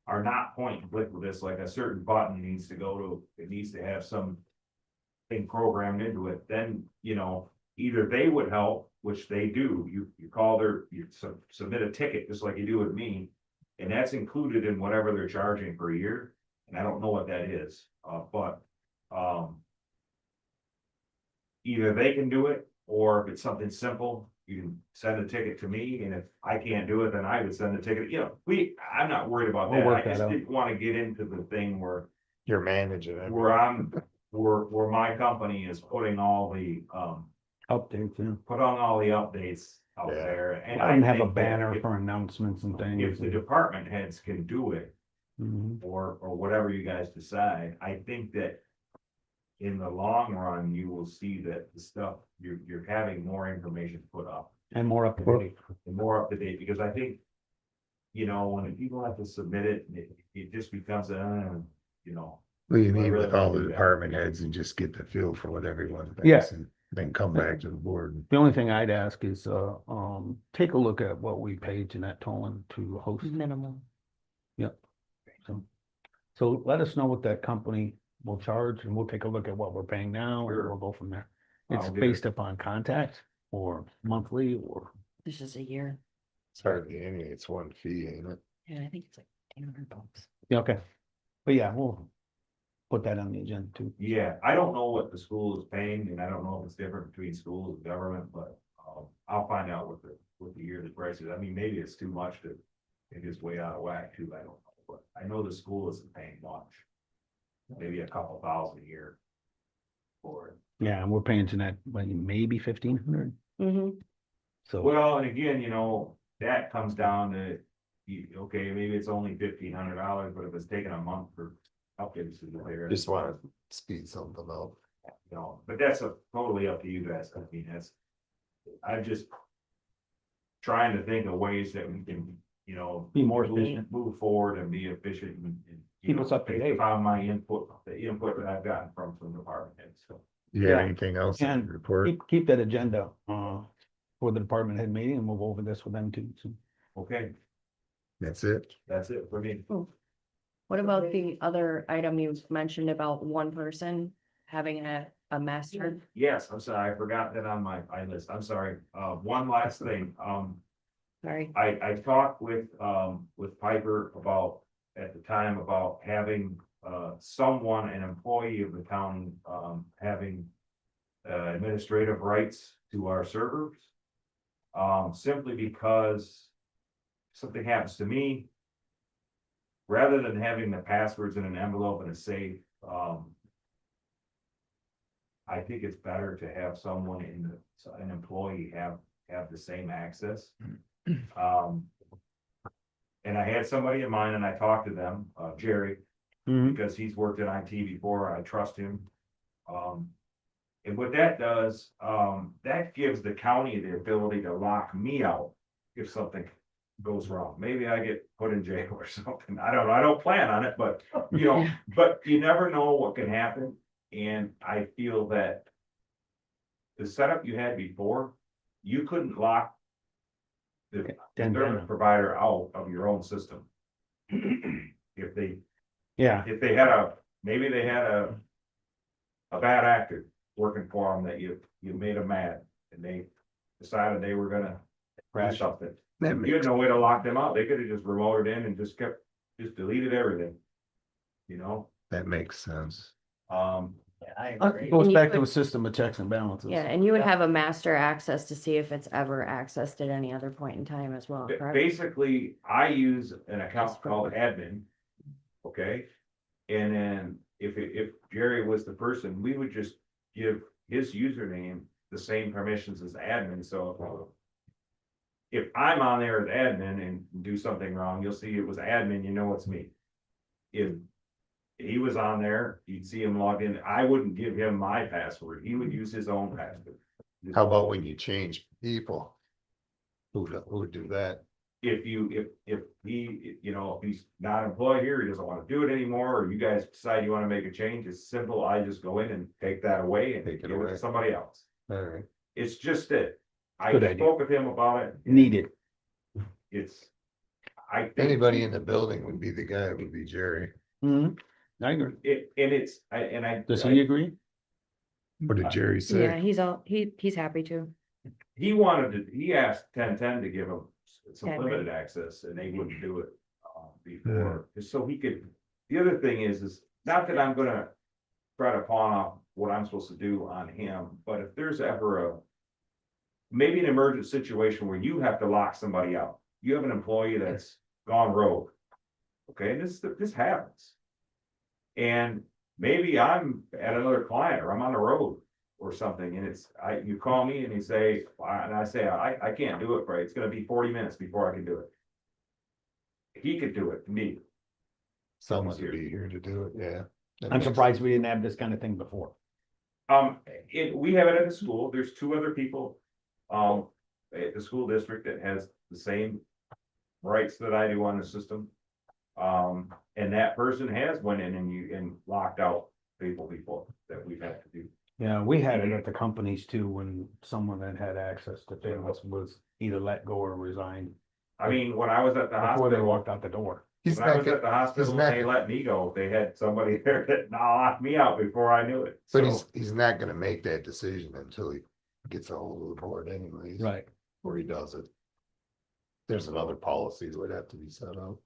are not point and click with this, like a certain button needs to go to, it needs to have some thing programmed into it, then, you know, either they would help, which they do, you call you submit a ticket, just like you do with me, and that's included in whatever they're charging per year, and I don't know what that is, but, either they can do it, or if it's something simple, you can send a ticket to me, and if I can't do it, then I would send a ticket, you know, I'm not worried about We'll that, I work that just out. didn't wanna get into the thing where You're managing it. where my company is putting all the, Updates, yeah. put on all the updates out Yeah. there, and I don't have a think that banner if- for announcements and If things. the department heads can do it, Mhm. or whatever you guys decide, I think that in the long run, you will see that the stuff, you're having more information put up And more up to date. and more up to date, because I think, you know, when people have to submit it, it just becomes you know, Well, you I meet really with all wanna the do that. department heads and just get the feel for what everyone Yeah. thinks and then come back to the board. The only thing I'd ask is, take a look at what we paid Jeanette Tolan to host. Minimal. Yep. So let us know what that company will charge and we'll take a look at what we're paying now and Sure. we'll go from there. It's I'll get based it. upon contact or monthly or, This is a year. It's hardly any, it's one fee, ain't it? Yeah, I think it's like $800. yeah, okay. But yeah, we'll put that on the agenda too. Yeah, I don't know what the school is paying, and I don't know if it's different between schools and government, but, I'll find out what the yearly price is. I mean, maybe it's too much to, it is way out of whack too, I don't know, but I know the school isn't paying much. Maybe a couple thousand a year for it. Yeah, and we're paying Jeanette, like, maybe 1,500. Mm-hmm. So, Well, and again, you know, that comes down to, okay, maybe it's only $1,500, but if it's taking a month for updates to the there. Just wanna speed something up. You know, but that's totally up to you guys. I mean, I'm just trying to think of ways that we can, you know. Be more move- efficient. Move forward and be efficient and. you Keep us know, up to based date. upon my input, the input that I've gotten from department heads, so. You have Yeah. anything else in And the report? keep that agenda, for the department head meeting and we'll go over this with them too. So, Okay, That's it? that's it for me. What about the other item you mentioned about one person having a master? Yes, I'm sorry, I forgot that on my list. I'm sorry. One last thing, Sorry. I talked with Piper about, at the time, about having, someone, an employee of the town, having administrative rights to our servers. Simply because something happens to me, rather than having the passwords in an envelope in a safe, I think it's better to have someone an employee have the same access. And I had somebody in mind and I talked to them, Jerry, because he's worked in IT before, I trust him. And what that does, that gives the county the ability to lock me out if something goes wrong. Maybe I get put in jail or something. I don't know. I don't plan on it, but you know, but you never know what can happen. And I feel that the setup you had before, you couldn't lock the service provider out of your own system. If they yeah, maybe they had a bad actor working for them that you made them mad and they decided they were gonna do something. You had no way to lock them out. They could have just remoted in and just deleted everything. You know, That makes sense. I it goes back to a system of checks and balances. Yeah, and you would have a master access to see if it's ever accessed at any other point in time as well, correct? basically, I use an account called admin. Okay, and then if Jerry was the person, we would just give his username the same permissions as admin, so. If I'm on there as admin and do something wrong, you'll see it was admin, you know it's me. If he was on there, you'd see him logged in, I wouldn't give him my password, he would use his own password. How about when you change people? Who would do that? If he, you know, if he's not employed here, he doesn't wanna do it anymore, or you guys decide you wanna make a change, it's simple, I just go in and take that away and Take it give it away. to somebody else. All right. It's just that, I Good idea. spoke with him about it. Needed. it's. I think. Anybody in the building would be the guy, it would be Jerry. Mhm. I agree. Does Does he agree? What did Jerry Yeah, say? he's happy to. He asked 1010 to give him some Yeah, limited access and they wouldn't do it. Before, just so he could, the other thing is not that I'm gonna try to pawn off what I'm supposed to do on him, but if there's ever maybe an emergent situation where you have to lock somebody out, you have an employee that's gone rogue. Okay, this happens. And maybe I'm at another client or I'm on the road or something and you call me and you say, and I say, I can't do it, right? It's gonna be 40 minutes before I can do it. He could do it, me. Someone to be here to do it, yeah. I'm surprised we didn't have this kind of thing before. We have it at the school. There's 2 other people, at the school district that has the same rights that I do on the system. And that person has went in and locked out people before that we've had to do. Yeah, we had it at the companies too, when someone that had access to things was either let go or resigned I mean, when I was at the before they hospital, walked out the door. He's when I not, was at the hospital, not they gonna- let me go. They had somebody there that locked me out before I knew it. but So, he's not gonna make that decision until he gets a hold of the board anyways. Right. Or he does it. There's another policy that would have to be set up.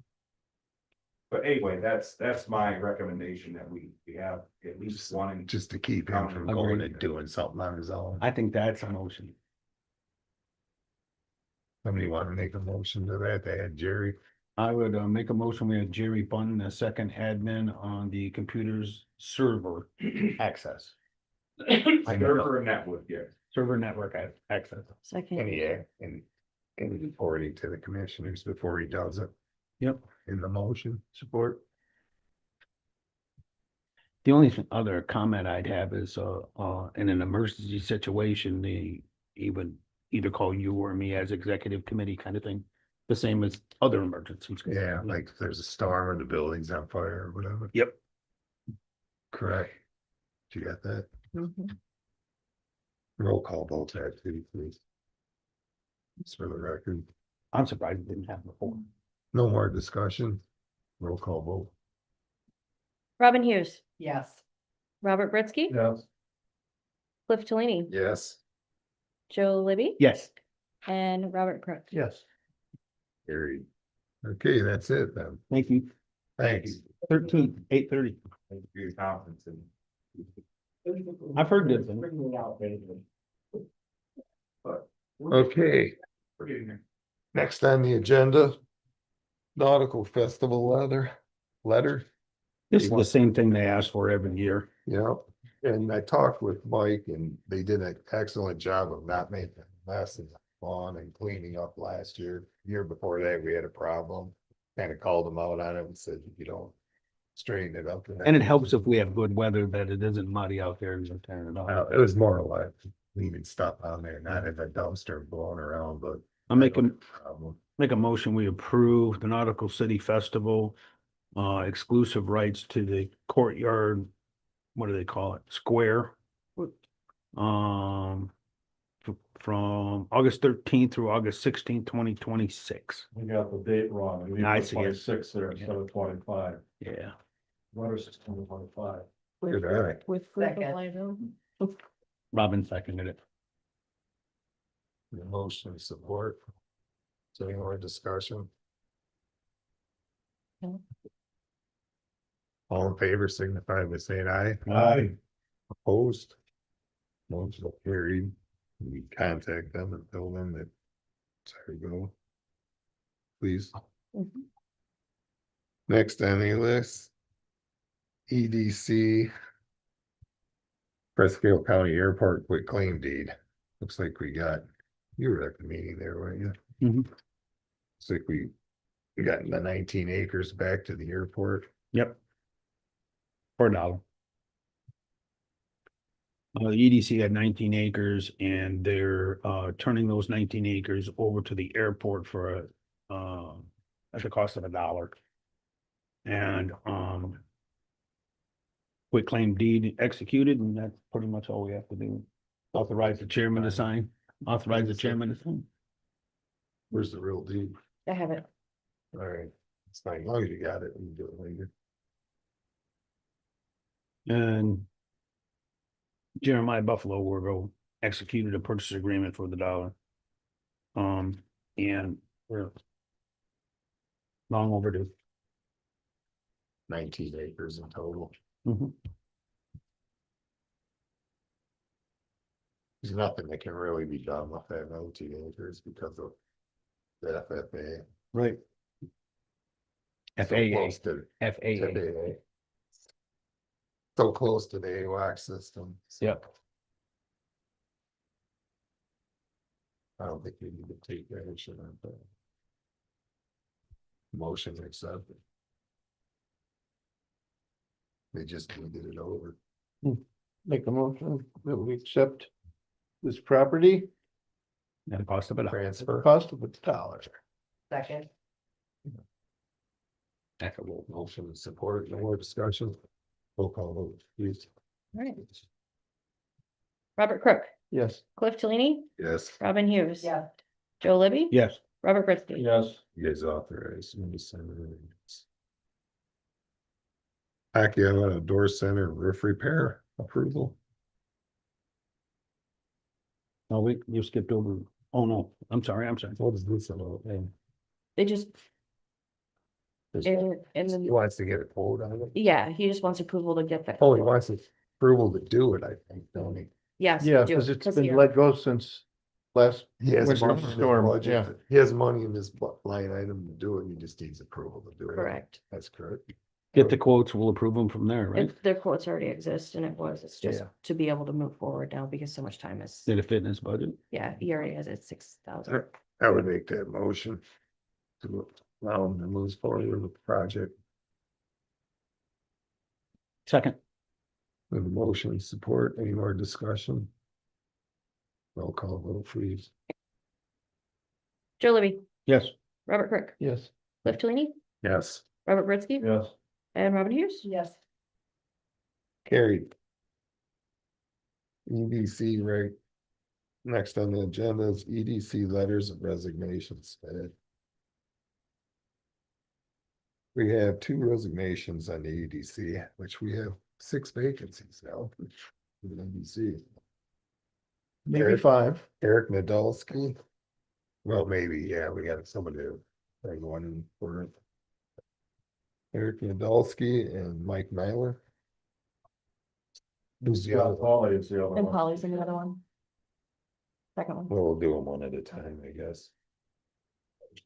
but anyway, that's my recommendation that we have at least one. Just to keep him from Agreed. going and doing something on his own. I think that's a motion. Somebody want to make a motion to that? They had Jerry. I would make a motion. We have Jerry Bunn, the second admin on the computer's server access, Server network, yeah. server network access. Second. And yeah, and reporting to the commissioners before he does it. Yep. In the motion, support. The only other comment I'd have is, in an emergency situation, he would either call you or me as executive committee kind of thing. The same as other emergencies. Yeah, like if there's a storm or the building's on fire or whatever. Yep. Correct. You got that? Mhm. Roll call vote that too, please. Just for the record. I'm surprised it didn't happen before. No more discussion. Roll call vote. Robin Hughes, Yes. Robert Britsky, Yes. Cliff Talini, Yes. Joe Libby, Yes. and Robert Crook. Yes. Carried. Okay, that's it then. Thank you. Thanks. 8:30. Thank you for your confidence in I've heard good things. Okay, We're getting there. next on the agenda. Nautical Festival letter. This is the same thing they ask for every year. Yeah, and I talked with Mike and they did an excellent job of not making a mess in the lawn and cleaning up last year. Year before that, we had a problem. Kind of called them out on it and said, you don't straighten it up. And it helps if we have good weather that it isn't muddy out there and you're tearing it off. It was more or less leaving stuff on there, not in a dumpster blowing around, but. I'm making, Problem. make a motion, we approve the Nautical City Festival, exclusive rights to the courtyard, what do they call it, square? From August 13th through August 16th, 2026. We got the date wrong. We I put see it. 26 there instead of 25. Yeah. Letter 625. Good eye. With proof of Second. liability. Robin seconded it. The motion of support. Is there any more discussion? No. All in favor signify by saying aye. Aye. Opposed? Motion carried. We contact them and tell them that. There you go. Please. Mhm. Next on the list. EDC. Presque County Airport quit claim deed. Looks like we got, you were at the meeting there, weren't you? Mhm. Looks like we got the 19 acres back to the airport. Yep. For $1. The EDC had 19 acres and they're turning those 19 acres over to the airport for at the cost of $1. And quit claim deed executed, and that's pretty much all we have to do. Authorize the chairman to sign, authorize the chairman to sign. Where's the real deed? I have it. All right, it's fine, as long as you got it, we can do it later. And Jeremiah Buffalo Wargo executed a purchase agreement for the dollar. And we're long overdue. 19 acres in total. Mhm. There's nothing that can really be done with that 19 acres because of the FFA. Right. So FAA, close to FAA. FAA. So close to the AWAC system. so Yep. I don't think we need to take action on that. Motion accepted. They just needed it over. Make a motion that we accept this property At a cost of it. at the Transfer. cost of $1. Second. Equitable. Motion and support, no more discussion. Roll call vote, please. All right. Robert Crook, Yes. Cliff Tellini, Yes. Robin Hughes. Yeah. Joe Libby. Yes. Robert Presque. Yes. You guys authorize me to send it. Accio Door Center roof repair approval. No, you skipped over. Oh, no, I'm sorry. What is this about? They just, and He then, wants to get a quote on it. yeah, he just wants approval to get that. Oh, he wants approval to do it, I think, don't he? Yes. Yeah, do it, because it's 'cause been he- let go since last, He has Winter money in his storm, budget. yeah. He has money in his line item to do it, he just needs approval to do it. Correct. That's correct. Get the quotes, we'll approve them from there, right? Their quotes already exist and it's just Yeah. to be able to move forward now because so much time is, Did it fit in his budget? yeah, he already has it 6,000. I would make that motion to allow him to move forward with the project. Second. With the motion and support, any more discussion? Roll call vote, please. Joe Libby, Yes. Robert Crook, yes. Cliff Tellini, Yes, Robert Britsky, Yes. and Robin Hughes. Yes. carried. EDC, right? Next on the agenda is EDC letters of resignations. We have 2 resignations on the EDC, which we have 6 vacancies now. for the EDC. Maybe Eric. 5. Eric Nadolski. Well, maybe, yeah, we got somebody to bring one in for it. Eric Nadolski and Mike Myler. Who's the other one? Polly is the other And one. Polly's in the other one. Second one. Well, we'll do them one at a time, I guess.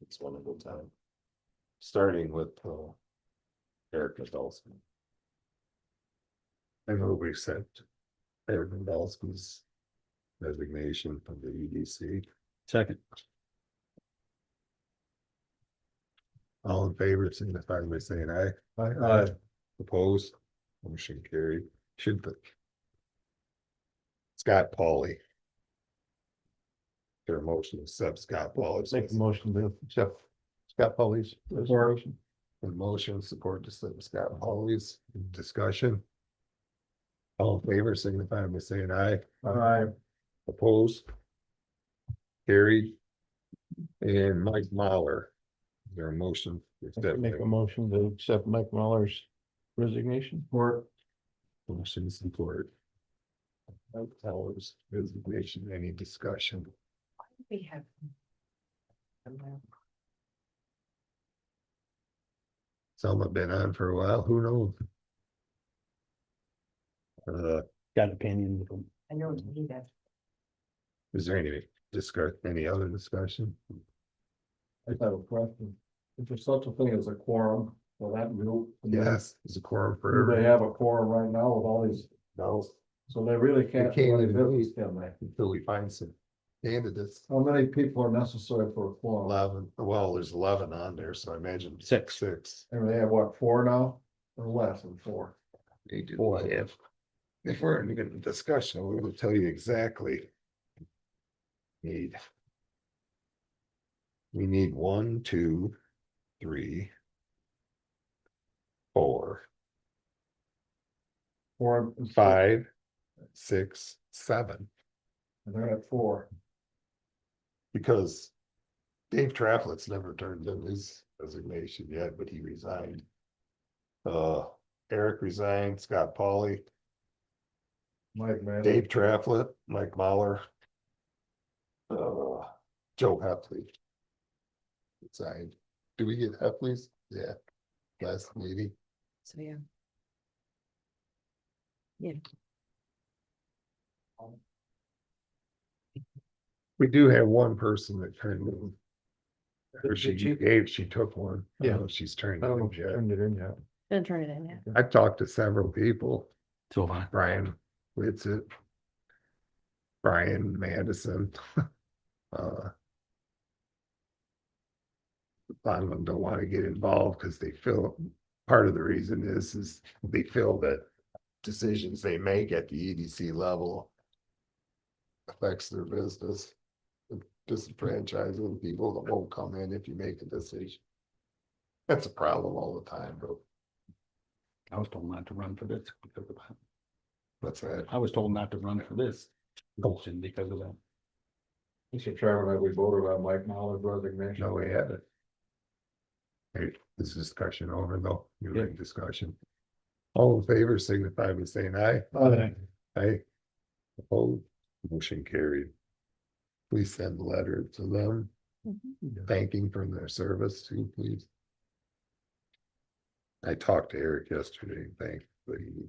It's one at a time. Starting with Eric Nadolski. I know we accept Eric Nadolski's resignation from the EDC. Second. All in favor, signify by saying aye. Aye. Opposed, motion carried, should put. Scott Pauley. Their motion to accept Scott Pauley's. Make a motion to accept Scott Polly's resignation. And motion support to accept Scott Pauley's discussion. All in favor, signify by saying aye. Aye. Opposed. Carried. And Mike Mahler. Is there a motion? to accept Make a him? motion to accept Mike Muller's resignation. Or Motion support. Mike Mahler's resignation, any discussion? We have. Some have been on for a while, who knows? Got opinions. I know it's me that. Is there any other discussion? I have a question. If there's such a thing as a quorum for that group. Yes, is a quorum for Do they everybody. have a quorum right now with all these, No, so they really can't. They can't do any even business, can they? until we find some candidates. How many people are necessary for a quorum? 11, well, there's 11 on there, so I imagine. Six. 6. And they have what, 4 now? Or less than 4? They do. If we're in a discussion, we will tell you exactly. Need. We need 1, 2, 3. 4, 4 and 5, 6, 7, And they're at 4. because Dave Traflett's never turned in his resignation yet, but he resigned. Eric resigned, Scott Pauley, Mike, man. Dave Traflett, Mike Mahler. Joe Heffley. Resigned. Do we get Heffley's? Yeah. Last meeting. So, yeah. We do have one person that turned in. Or Did she? she took one. I don't know if she's turned. I don't know it if she in yet. turned it in yet. Didn't turn it in yet. I've talked to several people, So fine. Brian Whitsitt, Brian Madison. A lot of them don't want to get involved because they feel, part of the reason is they feel that decisions they make at the EDC level affects their business. Disenfranchising people that won't come in if you make a decision. That's a problem all the time, but I was told not to run for this because of that. that's that. I was told not to run for this position because of that. Mr. Chairman, have we voted on Mike Mahler's resignation? No, we haven't. Hey, this discussion over though, you're Yeah. in discussion. All in favor signify by saying aye. Aye. Aye. Opposed, motion carried. Please send a letter to them, thanking for their service too, please. I talked to Eric yesterday, thanked, but he.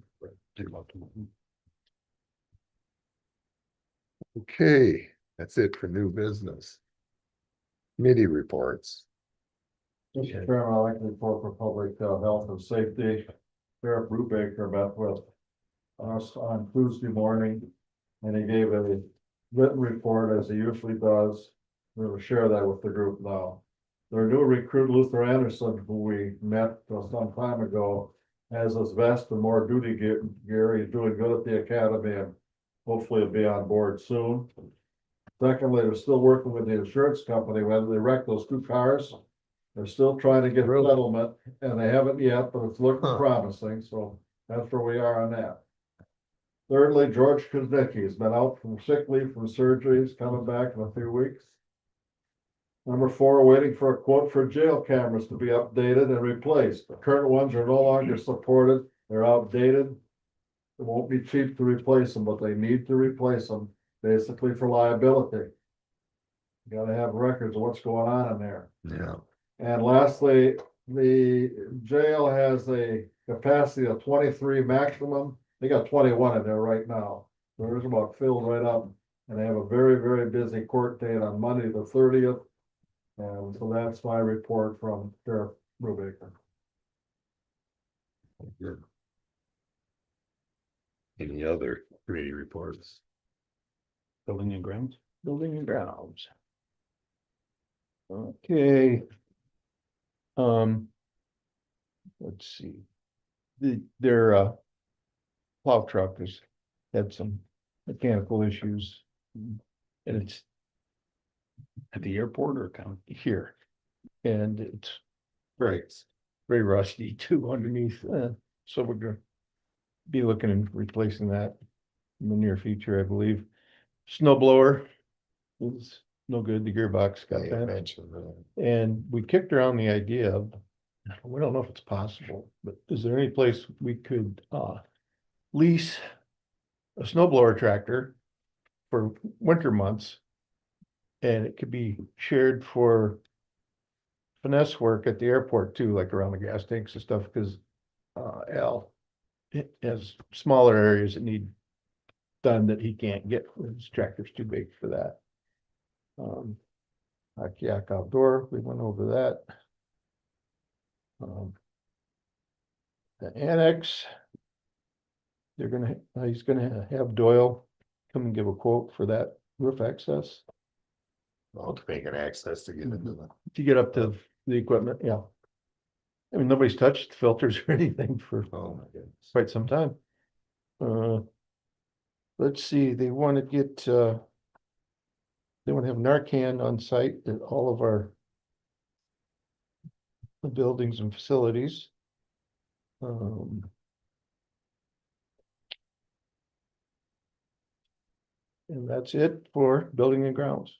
Okay, that's it for new business. Committee reports. Mr. Chairman, I'd like to report for public health and safety. Sheriff Brubaker met with us on Tuesday morning, and he gave a written report as he usually does. We'll share that with the group now. Their new recruit, Luther Anderson, who we met some time ago, has his vest and more duty gear. He's doing good at the academy, and hopefully he'll be on board soon. Secondly, they're still working with the insurance company, whether they wrecked those two cars. They're still trying to get a settlement, and they haven't yet, but it's looking promising, so that's where we are on that. Thirdly, George Kuznicki has been out from sick leave from surgeries, coming back in a few weeks. Number 4, waiting for a quote for jail cameras to be updated and replaced. The current ones are no longer supported, they're outdated. It won't be cheap to replace them, but they need to replace them, basically for liability. You gotta have records of what's going on in there. Yeah. And lastly, the jail has a capacity of 23 maximum. They got 21 in there right now. So there's about filled right up. And they have a very, very busy court date on Monday, the 30th. And so that's my report from Sheriff Brubaker. Good. Any other committee reports? Building and grounds. Building and grounds. Okay. Let's see. Their plow truck has had some mechanical issues. And it's At the airport or county? here. And it's very rusty too underneath, so we're gonna be looking and replacing that in the near future, I believe. Snow blower is no good, the gearbox got I that. mentioned that. And we kicked around the idea of, we don't know if it's possible, but is there any place we could lease a snow blower tractor for winter months? And it could be shared for finesse work at the airport too, like around the gas tanks and stuff, because Al has smaller areas that need done that he can't get. His tractor's too big for that. Yak Outdoor, we went over that. The annex, he's gonna have Doyle come and give a quote for that roof access Well, to make an access to get into the. to get up to the equipment, yeah. I mean, nobody's touched the filters or anything for Oh, my goodness. quite some time. Let's see, they want to get, they want to have Narcan on site at all of our buildings and facilities. And that's it for building and grounds.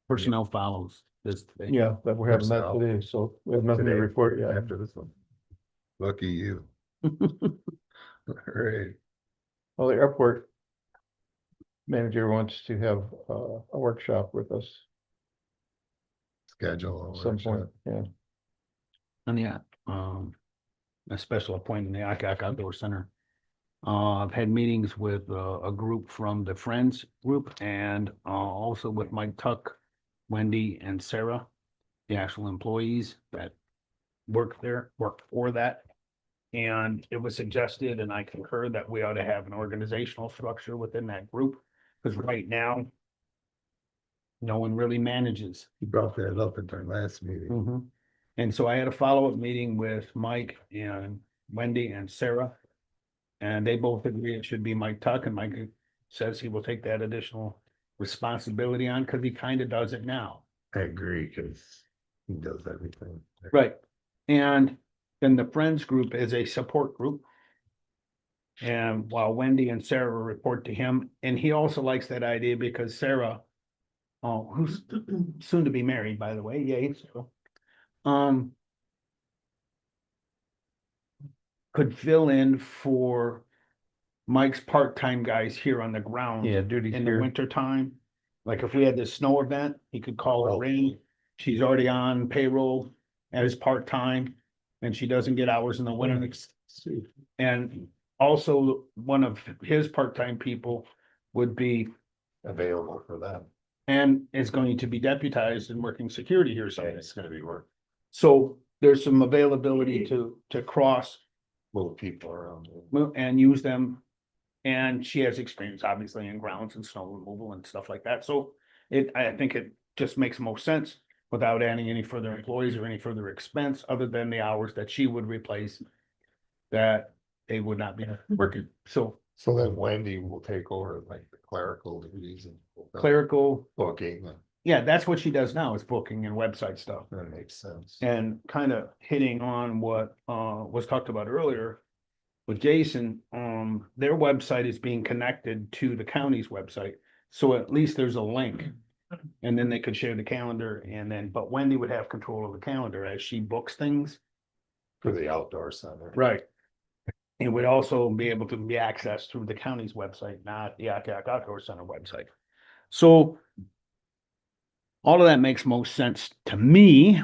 Personnel follows this today. Yeah, that we're having that Personnel. today, so we have nothing to Today, report yet. after this one. Lucky you. Right. Well, the airport manager wants to have a workshop with us Schedule. at a some point, workshop. yeah. And yeah, a special appointment in the Akac Outdoor Center. I've had meetings with a group from the Friends group and also with Mike Tuck, Wendy and Sarah, the actual employees that work for that. And it was suggested, and I concur, that we ought to have an organizational structure within that group, because right now no one really manages. You brought that up at our last meeting. Mhm. And so I had a follow-up meeting with Mike and Wendy and Sarah. And they both agree it should be Mike Tuck, and Mike says he will take that additional responsibility on, because he kind of does it now. I agree, because he does everything. Right. And then the Friends group is a support group. And while Wendy and Sarah report to him, and he also likes that idea because Sarah, who's soon to be married, by the way, yay, Sarah, could fill in for Mike's part-time guys here on the ground. Yeah, duties In the here. winter time. Like if we had this snow event, he could call Oh. her in. She's already on payroll as part-time. And she doesn't get hours in the winter. And also one of his part-time people would be, Available for them. and is going to be deputized and working security here Yeah, someday. it's gonna be work. So there's some availability to cross Move people around. and use them. And she has experience, obviously, in grounds and snow removal and stuff like that. So I think it just makes most sense without adding any further employees or any further expense, other than the hours that she would replace that they would not be working. So So then Wendy will take over like the clerical duties and. clerical, Booking, yeah, that's what she does now, is booking and website stuff. that makes sense. And kind of hitting on what was talked about earlier with Jason, their website is being connected to the county's website. So at least there's a link. And then they could share the calendar, but Wendy would have control of the calendar as she books things. For the outdoor center. Right. It would also be able to be accessed through the county's website, not the Akac Outdoor Center website. So all of that makes most sense to me,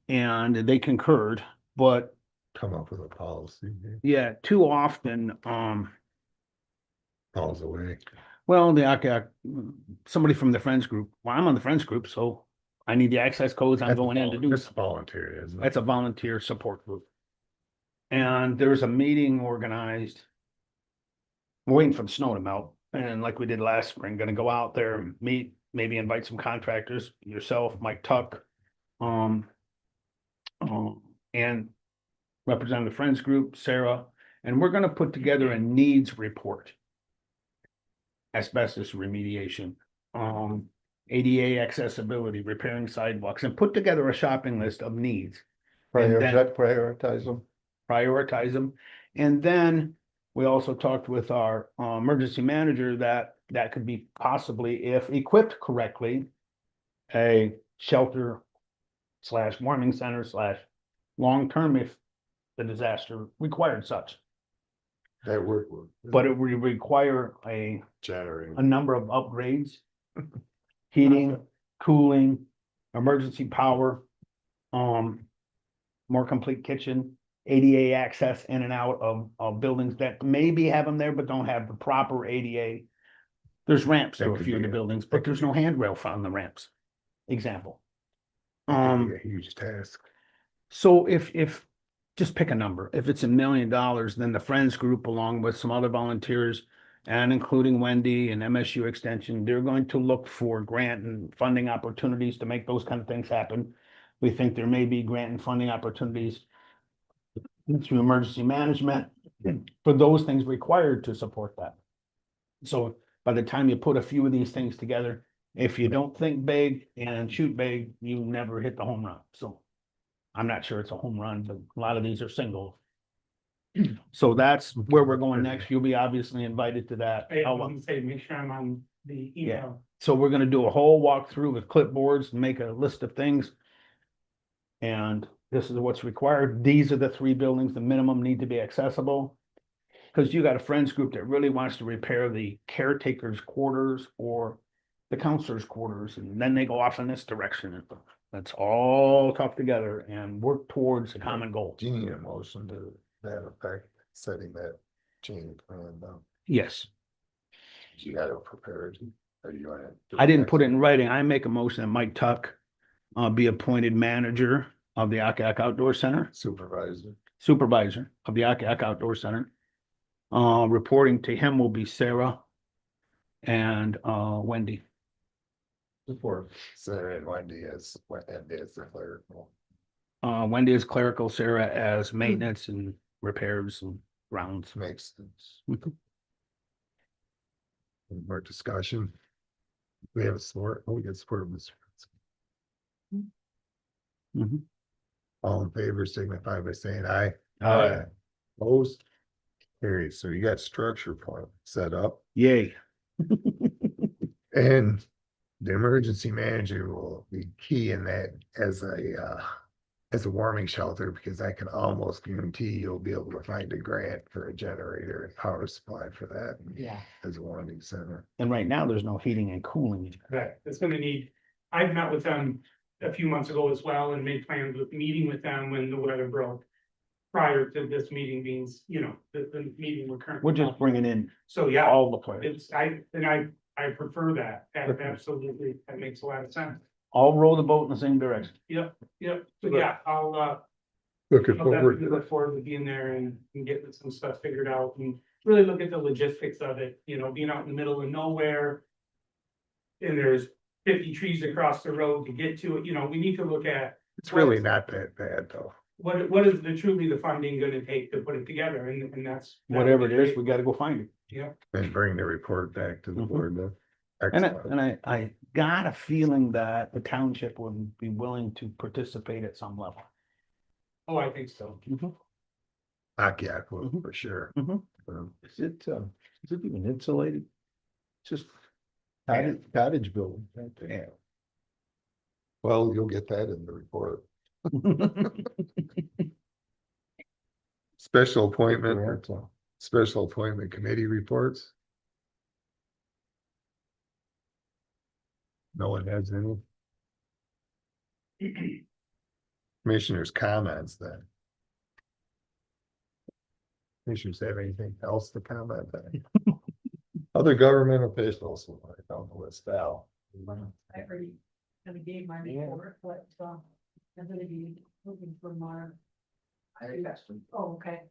and they concurred, but Come up with a policy, yeah, too often, falls away. well, the Akac, somebody from the Friends group, well, I'm on the Friends group, so I need the access codes, I'm That's going in to do. That's voluntary, isn't it? That's a volunteer support group. And there's a meeting organized. We're waiting for the snow to melt, and like we did last spring, gonna go out there and meet, maybe invite some contractors, yourself, Mike Tuck. And Representative Friends Group, Sarah, and we're gonna put together a needs report. Asbestos remediation, ADA accessibility, repairing sidewalks, and put together a shopping list of needs. And then- Prioritize them. Prioritize them. And then we also talked with our emergency manager that could be possibly, if equipped correctly, a shelter / warming center / long-term if the disaster required such. That work. But it would require a Generator. number of upgrades, heating, cooling, emergency power, more complete kitchen, ADA access in and out of buildings that maybe have them there, but don't have the proper ADA. There's ramps to That a could few of be the a- buildings, but there's no handrail on the ramps. Example. That could be a huge task. So if, just pick a number, if it's $1 million, then the Friends Group, along with some other volunteers, and including Wendy and MSU Extension, they're going to look for grant and funding opportunities to make those kind of things happen. We think there may be grant and funding opportunities through emergency management for those things required to support that. So by the time you put a few of these things together, if you don't think big and shoot big, you never hit the home run. So I'm not sure it's a home run, but a lot of these are singles. So that's where we're going next. You'll be obviously invited to that. I want to say, make sure I'm on the Yeah. email. So we're gonna do a whole walkthrough with clipboards, and make a list of things. And this is what's required. These are the 3 buildings, the minimum need to be accessible. Because you got a friends group that really wants to repair the caretaker's quarters or the counselor's quarters, and then they go off in this direction. Let's all talk together and work towards a common goal. Do you need a motion to that effect, setting that chain of command down? Yes, You got it prepared, or you want to? I didn't put it in writing. I make a motion that Mike Tuck be appointed manager of the Akac Outdoor Center, Supervisor. supervisor of the Akac Outdoor Center. Reporting to him will be Sarah and Wendy. Support. Sarah and Wendy as the clerical. Wendy is clerical, Sarah as maintenance and repairs and grounds. Makes sense. Any more discussion? We have a support, we get support of Mr. Mhm. All in favor signify by saying aye. Aye. Opposed? Carried. So you got structure point set up, Yay. and the emergency manager will be key in that as a warming shelter, because I can almost guarantee you'll be able to find a grant for a generator and power supply for that Yeah. as a warming center. And right now, there's no heating and cooling. That it's gonna need, I've met with them a few months ago as well and made plans with meeting with them when the weather broke. Prior to this meeting being, the meeting we're currently. We're just bringing in So, yeah, all the players. I prefer that, absolutely, that makes a lot of sense. All row the boat in the same direction. Yep, so yeah, I'll Looking I'll forward definitely to look forward to being there and getting some stuff figured out and really look at the logistics of it, being out in the middle of nowhere. And there's 50 trees across the road to get to it, we need to look at. It's really not that bad though. What is truly the funding gonna take to put it together, and that's. Whatever it is, we gotta go find it. Yeah, And bring the report back to the Mhm. board then. And I got a feeling that the township would be willing to participate at some level. oh, I think so. Akiak Mhm. for sure. Mhm. Is it even insulated? Just cottage building. Right there. Yeah. Well, you'll get that in the report. Special appointment, special appointment committee reports. No one has any. Commissioners' comments then. Commissioners have anything else to comment on? Other government officials, I don't know what's Val. I already kind of gave my report, but, I'm gonna be looking for Mark. Oh, okay,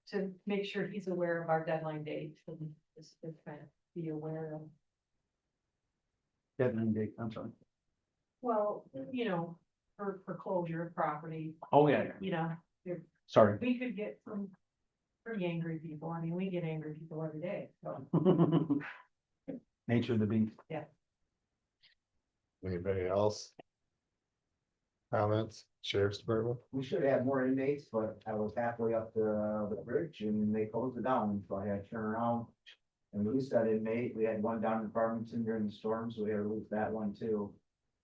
to make sure he's aware of our deadline date, so just to kind of be aware of, Deadline date, I'm sorry. well, for closure of property, Oh, yeah, sorry. we could get some pretty angry people, I mean, we get angry people every day, so. Nature of the beast. Anybody else? Comments, Sheriff's Department? We should have more inmates, but I was halfway up the bridge and they closed it down, so I had to turn around. And release that inmate, we had one down in Farmington during the storm, so we had to release that one too.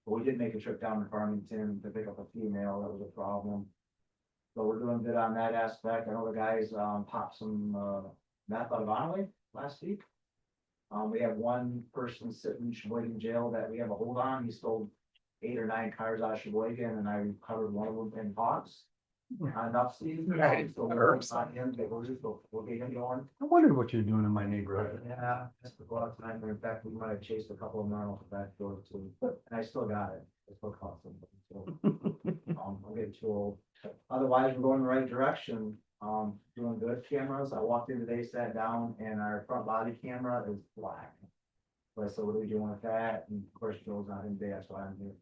But we did make a trip down to Farmington to pick up a female, that was a problem. So we're doing good on that aspect, I know the guys popped some meth out of Onaway last week. We have one person sitting in Sheboygan jail that we have a hold on, he stole 8 or 9 cars out of Sheboygan, and I recovered one of them in Hawks. Enough season, so we're on him, we'll get him going. I wondered what you're doing in my neighborhood. Yeah, that's the last time, in fact, we might have chased a couple of them out the back door too, and I still got it, I still caught them. So, I'm getting too old. Otherwise, we're going the right direction, doing good cameras, I walked in today, sat down, and our front body camera is black. So I said, what are we doing with that? And of course, Joe's not in today, that's why I'm here.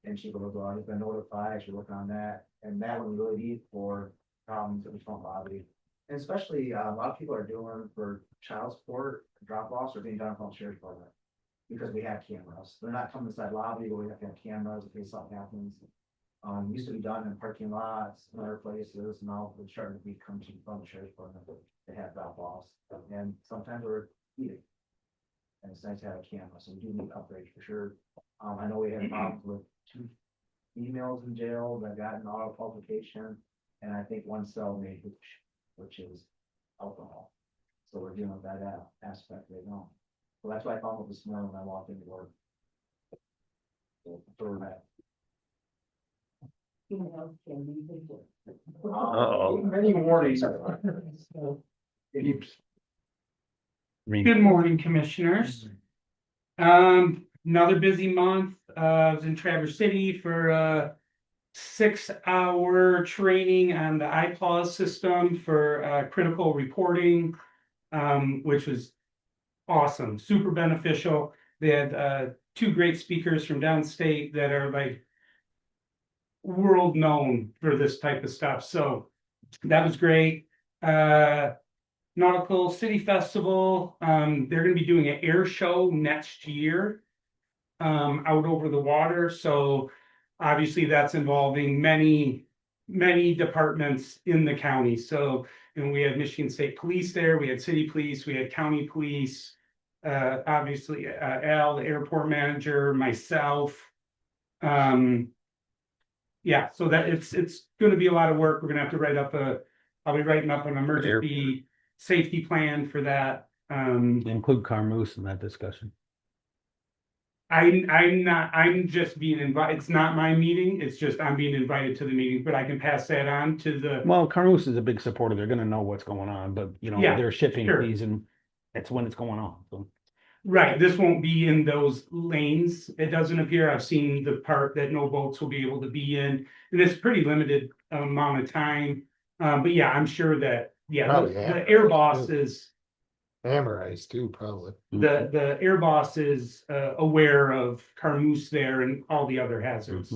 And she goes, well, I've been notified, I should work on that, and that one really neat for problems in the front lobby. And especially, a lot of people are doing for child support, drop offs are being done from the sheriff's department. Because we have cameras, they're not coming inside lobby, but we have to have cameras in case something happens. Used to be done in parking lots and other places, now it's starting to become from the sheriff's department, they have drop offs, and sometimes we're eating. And it's nice to have a camera, so we do need upgrades for sure. I know we had problems with 2 emails in jail that got an auto publication, and I think 1 cell made, which is alcohol. So we're dealing with that aspect right now. So that's why I found it this morning when I walked into work. So, for that. Uh-oh. Many warnings. Good morning, commissioners. Another busy month. I was in Traverse City for a 6-hour training on the iPause system for critical reporting, which was awesome, super beneficial. They had 2 great speakers from downstate that are like world known for this type of stuff. So that was great. Nautical City Festival, they're gonna be doing an air show next year. Out over the water, so obviously that's involving many departments in the county. So, and we had Michigan State Police there, we had city police, we had county police. Obviously, Al, the airport manager, myself. Yeah, so that it's gonna be a lot of work. We're gonna have to I'll be writing up an emergency safety plan for that. Include Carmoose in that discussion. I'm just being invited. It's not my meeting. It's just I'm being invited to the meeting, but I can pass that on to the. Well, Carmoose is a big supporter. They're gonna know what's going on, but you know, Yeah, they're shipping sure. season. That's when it's going on, so. Right, this won't be in those lanes. It doesn't appear. I've seen the part that no boats will be able to be in, and it's pretty limited amount of time. But yeah, I'm sure that, yeah, Probably the air boss is, Hammer ice too, probably. the air boss is aware of Carmoose there and all the other hazards.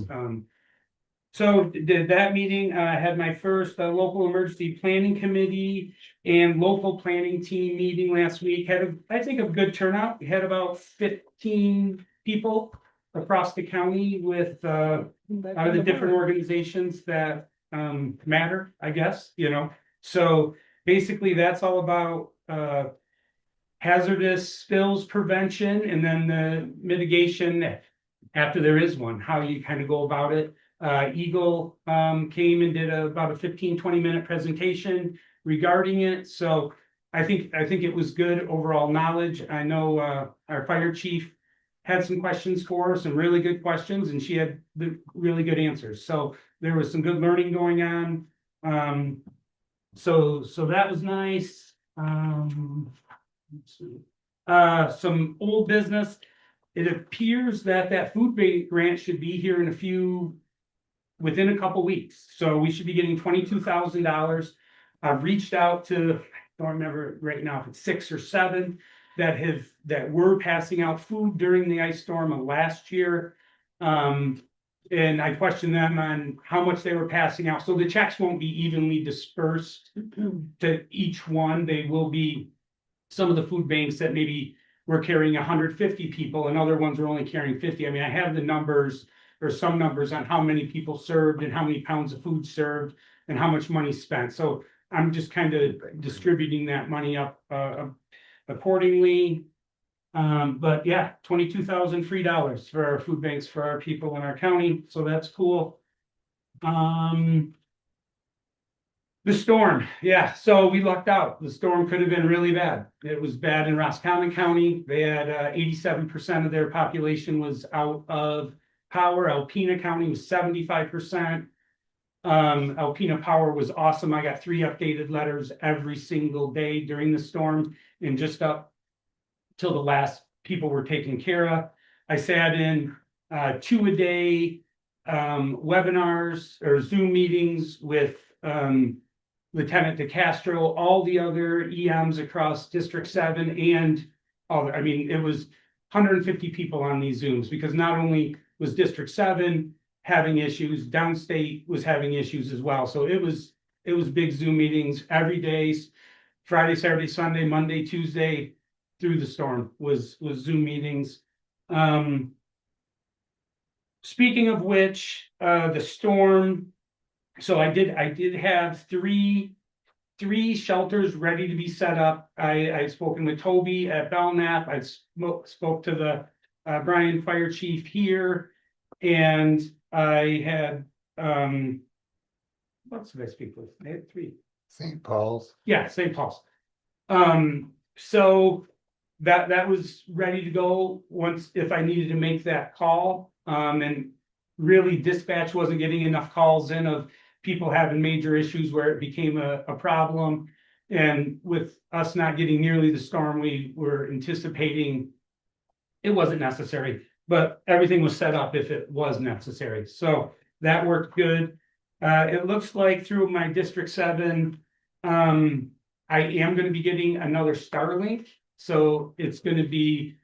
So did that meeting, I had my first local emergency planning committee and local planning team meeting last week. Had I think a good turnout. We had about 15 people across the county with out of the different organizations that matter, I guess, you know. So basically that's all about hazardous spills prevention and then the mitigation after there is one, how you kind of go about it. Eagle came and did about a 15-20 minute presentation regarding it. So I think it was good overall knowledge. I know our fire chief had some questions for us, some really good questions, and she had the really good answers. So there was some good learning going on. So that was nice. Let's see. Some old business. It appears that food bank grant should be here within a couple weeks. So we should be getting $22,000. I've reached out to, I don't remember right now if it's 6 or 7 that were passing out food during the ice storm of last year. And I questioned them on how much they were passing out. So the checks won't be evenly dispersed to each one. They will be some of the food banks that maybe were carrying 150 people and other ones were only carrying 50. I mean, I have the numbers or some numbers on how many people served and how many pounds of food served and how much money spent. So I'm just kind of distributing that money up accordingly. But yeah, $22,000 free dollars for our food banks for our people in our county. So that's cool. The storm, yeah, so we lucked out. The storm could have been really bad. It was bad in Roscommon County. They had 87% of their population was out of power. Alpena County was 75%. Alpena Power was awesome. I got 3 updated letters every single day during the storm and just up till the last people were taken care of. I sat in 2 a day webinars or Zoom meetings with Lieutenant DeCastro, all the other EMs across District 7 and all, I mean, it was 150 people on these Zooms because not only was District 7 having issues, downstate was having issues as well. So it was big Zoom meetings every day, Friday, Saturday, Sunday, Monday, Tuesday through the storm was Zoom meetings. Speaking of which, the storm. So I did have 3 3 shelters ready to be set up. I've spoken with Toby at Belknap. I spoke to the Brian Fire Chief here. And I had, what else did I speak with? I had 3. St. Paul's. Yeah, St. Paul's. So that was ready to go once, if I needed to make that call. And really dispatch wasn't getting enough calls in of people having major issues where it became a problem. And with us not getting nearly the storm we were anticipating, it wasn't necessary, but everything was set up if it was necessary. So that worked good. It looks like through my District 7, I am gonna be getting another Starlink. So it's gonna be,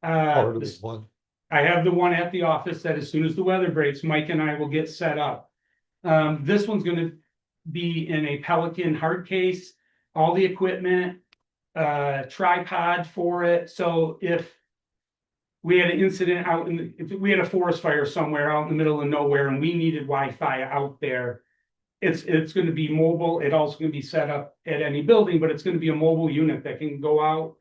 Part of this one. I have the one at the office that as soon as the weather breaks, Mike and I will get set up. This one's gonna be in a Pelican hard case, all the equipment, tripod for it. So if we had an incident out if we had a forest fire somewhere out in the middle of nowhere and we needed Wi-Fi out there, it's gonna be mobile. It also gonna be set up at any building, but it's gonna be a mobile unit that can go out.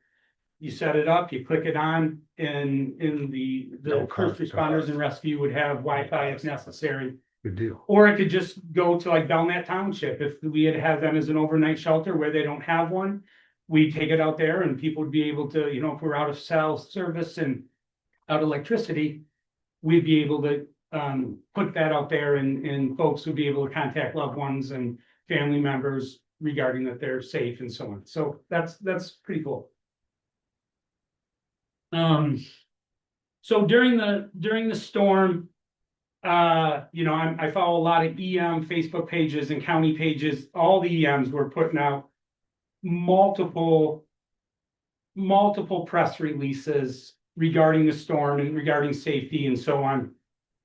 You set it up, you click it on, and in the No first cost to responders us. and rescue would have Wi-Fi if necessary. Good deal. Or it could just go to like Belknap Township, if we had had them as an overnight shelter where they don't have one. We take it out there and people would be able to, if we're out of cell service and out of electricity, we'd be able to put that out there and folks would be able to contact loved ones and family members regarding that they're safe and so on. So that's pretty cool. So during the storm, I follow a lot of EM Facebook pages and county pages. All the EMs were putting out multiple press releases regarding the storm and regarding safety and so on.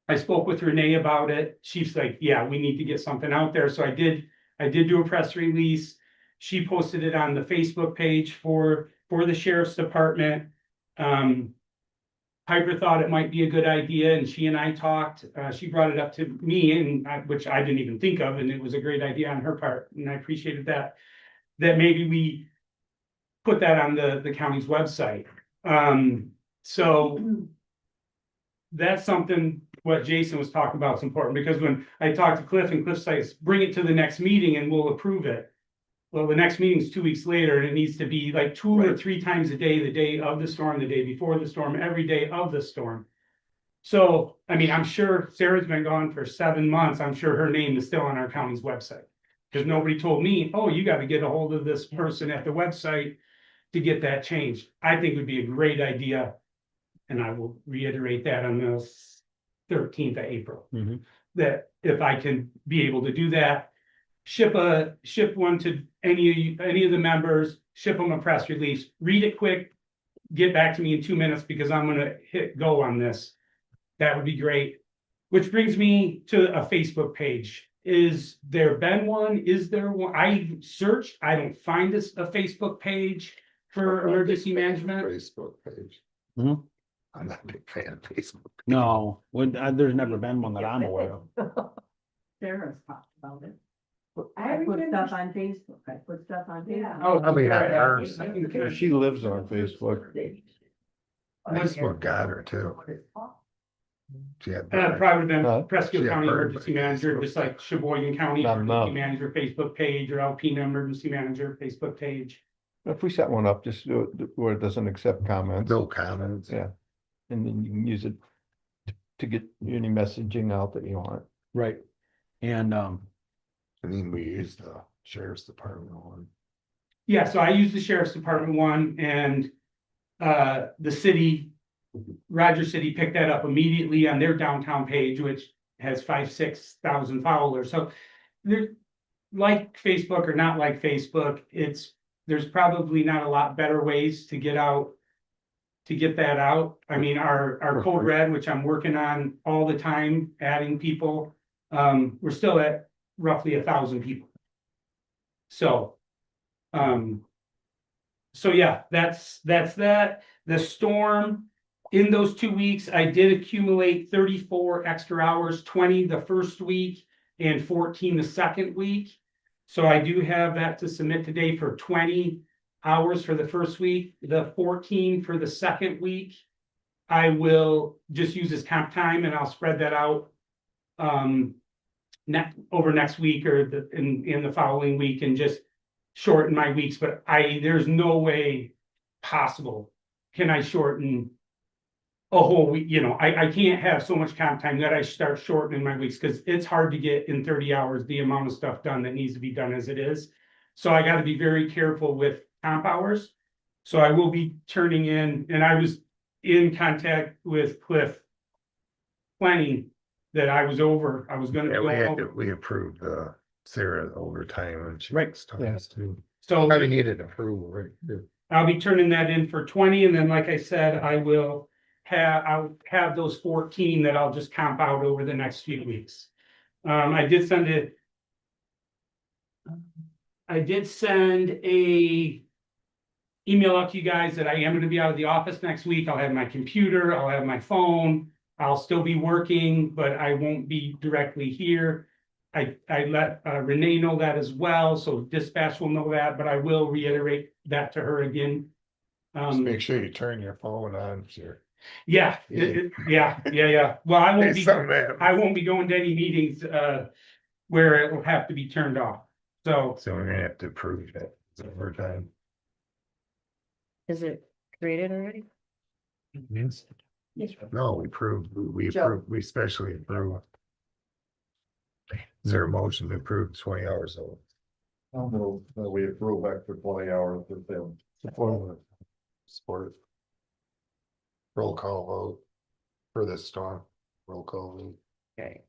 I spoke with Renee about it. She's like, yeah, we need to get something out there. So I did do a press release. She posted it on the Facebook page for the sheriff's department. Piper thought it might be a good idea and she and I talked. She brought it up to me which I didn't even think of, and it was a great idea on her part. And I appreciated that maybe we put that on the county's website. So that's something what Jason was talking about is important, because when I talked to Cliff and Cliff says, bring it to the next meeting and we'll approve it. Well, the next meeting is 2 weeks later and it needs to be like 2 or 3 times a day, the day of the storm, the day before the storm, every day of the storm. So, I mean, I'm sure Sarah's been gone for 7 months. I'm sure her name is still on our county's website. Because nobody told me, oh, you got to get a hold of this person at the website to get that changed. I think it would be a great idea. And I will reiterate that on the 13th of April. Mhm. That if I can be able to do that, ship one to any of the members, ship them a press release, read it quick, get back to me in 2 minutes because I'm gonna hit go on this. That would be great. Which brings me to a Facebook page. Is there been one? Is there one? I searched, I don't find a Facebook page for emergency management. Facebook page. Mhm. I'm not a big fan of Facebook. No, there's never been one that I'm aware of. Sarah's talked about it. I I put remember stuff on Facebook, I put stuff on Yeah. Facebook. Oh, I mean, I okay. heard She lives on Facebook. Facebook got her too. She had. Probably been Huh? Presque Yeah, County heard Emergency about it. Manager, just like Sheboygan County Not Emergency enough. Manager Facebook page or Alpena Emergency Manager Facebook page. If we set one up, just do it where it doesn't accept comments. No comments. Yeah. And then you can use it to get any messaging out that you want. Right. And, And then we used the sheriff's department one. Yeah, so I use the Sheriff's Department one and the city, Rogers City picked that up immediately on their downtown page, which has 5,000-6,000 followers. So they're like Facebook or not like Facebook, there's probably not a lot better ways to get that out. I mean, our code red, which I'm working on all the time, adding people, we're still at roughly 1,000 people. So yeah, that's that. The storm, in those 2 weeks, I did accumulate 34 extra hours, 20 the first week and 14 the second week. So I do have that to submit today for 20 hours for the first week, the 14 for the second week. I will just use as comp time and I'll spread that out. Over next week or in the following week and just shorten my weeks, but there's no way possible. Can I shorten a whole week? I can't have so much comp time that I start shortening my weeks because it's hard to get in 30 hours the amount of stuff done that needs to be done as it is. So I got to be very careful with comp hours. So I will be turning in, and I was in contact with Cliff planning that I was gonna Yeah, go over. we approved Sarah overtime and she Right. makes times too. So Probably needed approval, right? Yeah. I'll be turning that in for 20, and then like I said, I'll have those 14 that I'll just comp out over the next few weeks. I did send a email out to you guys that I am gonna be out of the office next week. I'll have my computer, I'll have my phone. I'll still be working, but I won't be directly here. I let Renee know that as well, so dispatch will know that, but I will reiterate that to her again. Just make sure you turn your phone on, sure. Yeah, yeah. Well, I won't Hey, be, something happens. I won't be going to any meetings where it will have to be turned off. So So we're gonna have to approve that overtime. Is it created already? Yes. No, we Joe. approved, we specially approved. Is there a motion to approve 20 hours old? I'll move that we approve extra 20 hours for them. Support. Roll call vote for this storm. Roll call vote. Okay.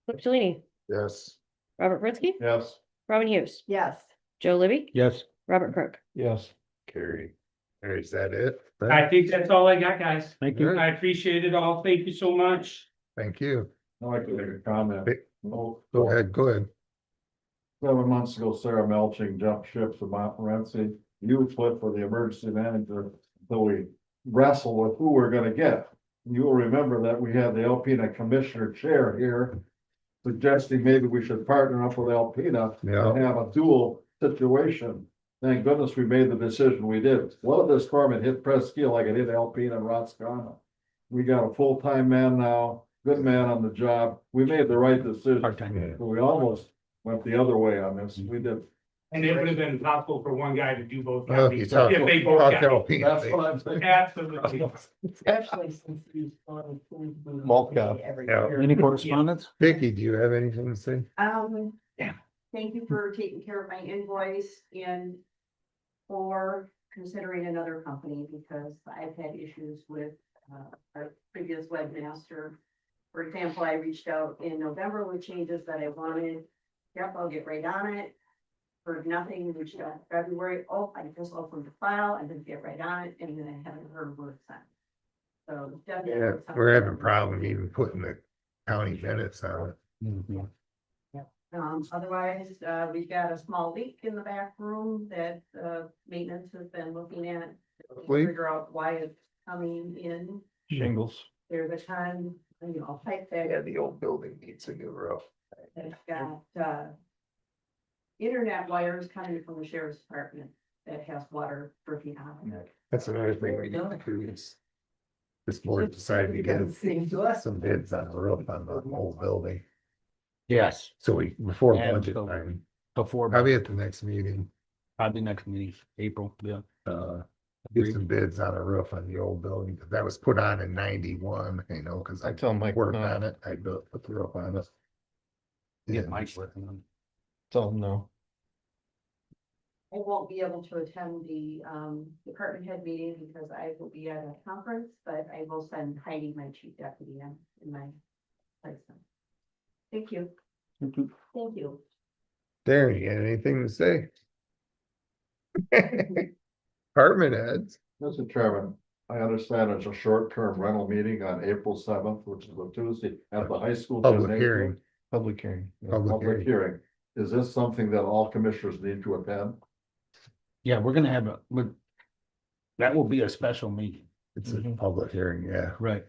Flip Cellini, Yes. Robert Presque, Yes. Robin Hughes, Yes. Joe Libby, Yes. Robert Kirk. Yes. Carry. Or is that it? I think that's all I got, guys. Thank you. I appreciate it all. Thank you so much. Thank you. I'd like to make a comment. Hey, Oh, Go ahead, go ahead. 7 months ago, Sarah Melching jumped ship to Montmorency. You put for the emergency manager until we wrestle with who we're gonna get. You will remember that we had the Alpena Commissioner Chair here suggesting maybe we should partner up with Alpena Yeah. and have a dual situation. Thank goodness we made the decision we did. What if this storm had hit Presque like it hit Alpena and Roscona? We got a full-time man now, good man on the job. We made the right decision. Part-time. But we almost went the other way on this. We did. And it would have been possible for one guy to do both. Well, if you counties, talk. If they both talk got it. Alpena, That's what I'm saying. Absolutely. Especially since he's on. Malt cap. Every Yeah. year. Any correspondence? Vicky, do you have anything to say? Thank you for taking care of my invoice and for considering another company because I've had issues with our previous webmaster. For example, I reached out in November with changes that I wanted. Yep, I'll get right on it. Heard nothing, reached out in February. Oh, I just opened the file, I didn't get right on it, and then I haven't heard a word since. So definitely. Yeah, we're having a problem even putting the county minutes on it. Mhm. Otherwise, we've got a small leak in the back room that, maintenance has been looking at. to Leak? Figure out why it's coming in. Shingles. There's a time, pipe Yeah, that the old building needs a new roof. has got, internet wires coming from the sheriff's department that has water dripping out of it. That's another thing we need to do is. This board decided to get Seems to us. some bids on the roof on the old building. Yes, So before Yeah, budget so- time, before, probably at the next meeting, probably next meeting, April, yeah. get some bids on a roof on the old building, because that was put on in 91, because I I tell Mike, worked no, on it, I put the roof on it. Get And Mike's working on. tell him no. I won't be able to attend the, department head meeting because I will be at a conference, but I will send Heidi, my chief deputy, in my placement. Thank you. Thank you. Darren, you got anything to say? Department heads, Mr. Chairman, I understand it's a short-term rental meeting on April 7th, which is a Tuesday at the high school. public gymnasium. hearing, Public hearing. Yeah. public Public hearing. hearing. Is this something that all commissioners need to attend? Yeah, we're gonna have that will be a special meeting. It's a Mhm. public hearing, yeah. Right.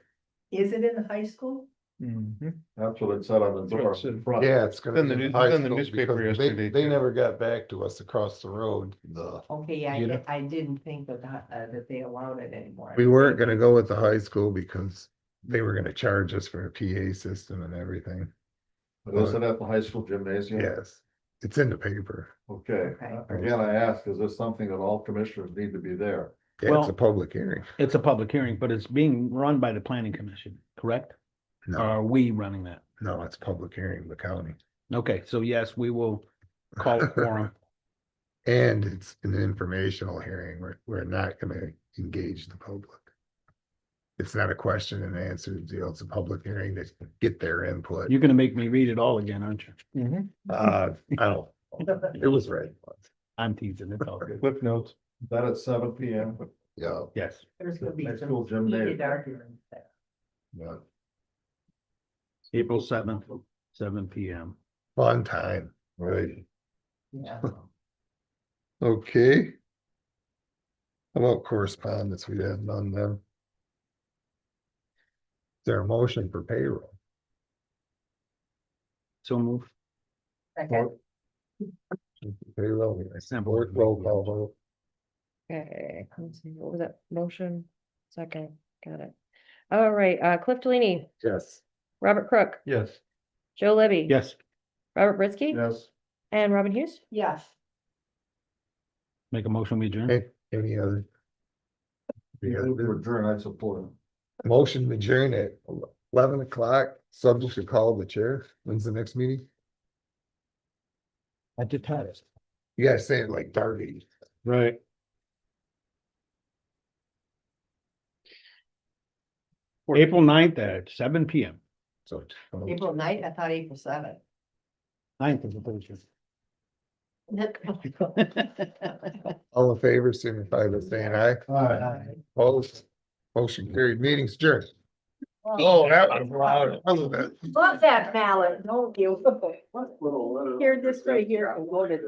Is it in the high school? That's what it said on the door. That's what it said. front. Yeah, it's gonna. In the be news- high in the school newspaper because they- yesterday, They too. never got back to us across the road. Okay, yeah, You know? I didn't think that they allowed it anymore. We weren't gonna go with the high school because they were gonna charge us for a PA system and everything. But isn't that the high school gymnasium? Yes, it's in the paper. Okay, Okay. again, I ask, is this something that all commissioners need to be there? Yeah, it's Well- a public hearing. It's a public hearing, but it's being run by the planning commission, correct? Or No, are we running that? no, it's a public hearing, the county. Okay, so yes, we will call it quorum. And it's an informational hearing. We're not gonna engage the public. It's not a question and answer deal. It's a public hearing to get their input. You're gonna make me read it all again, aren't you? I don't, it was read once. I'm teasing, it's all good. Cliff notes. That at 7 p.m. Yeah, Yes. There's gonna be High some school gymnasium. heated arguments there. yeah. April 7th, 7 p.m. Fun time, right? Yeah. Okay. How about correspondence? We have none then. Is there a motion for payroll? So move. Second. Payroll, Simple. roll call vote. Okay, let's see, what was that? Motion, second, got it. All right, Cliff Delaney, Yes. Robert Crook, Yes. Joe Libby. Yes, Robert Britsky. Yes, And Robin Hughes. Yes. make a motion, we adjourn. Any other? Any other move to business? adjourn, I support it. Motion to adjourn at 11 o'clock, subject to call of the chair. When's the next meeting? I just had it. You gotta say it like Darby. Right. April 9th at 7 p.m. So. April 9th, I thought April 7th. 9th is a Thursday. All in favor, signify by saying aye. Aye. Opposed, motion carried, meeting's adjourned. Oh, that was loud. I love that. Love that ballot, don't you? Here, this right here, I voted.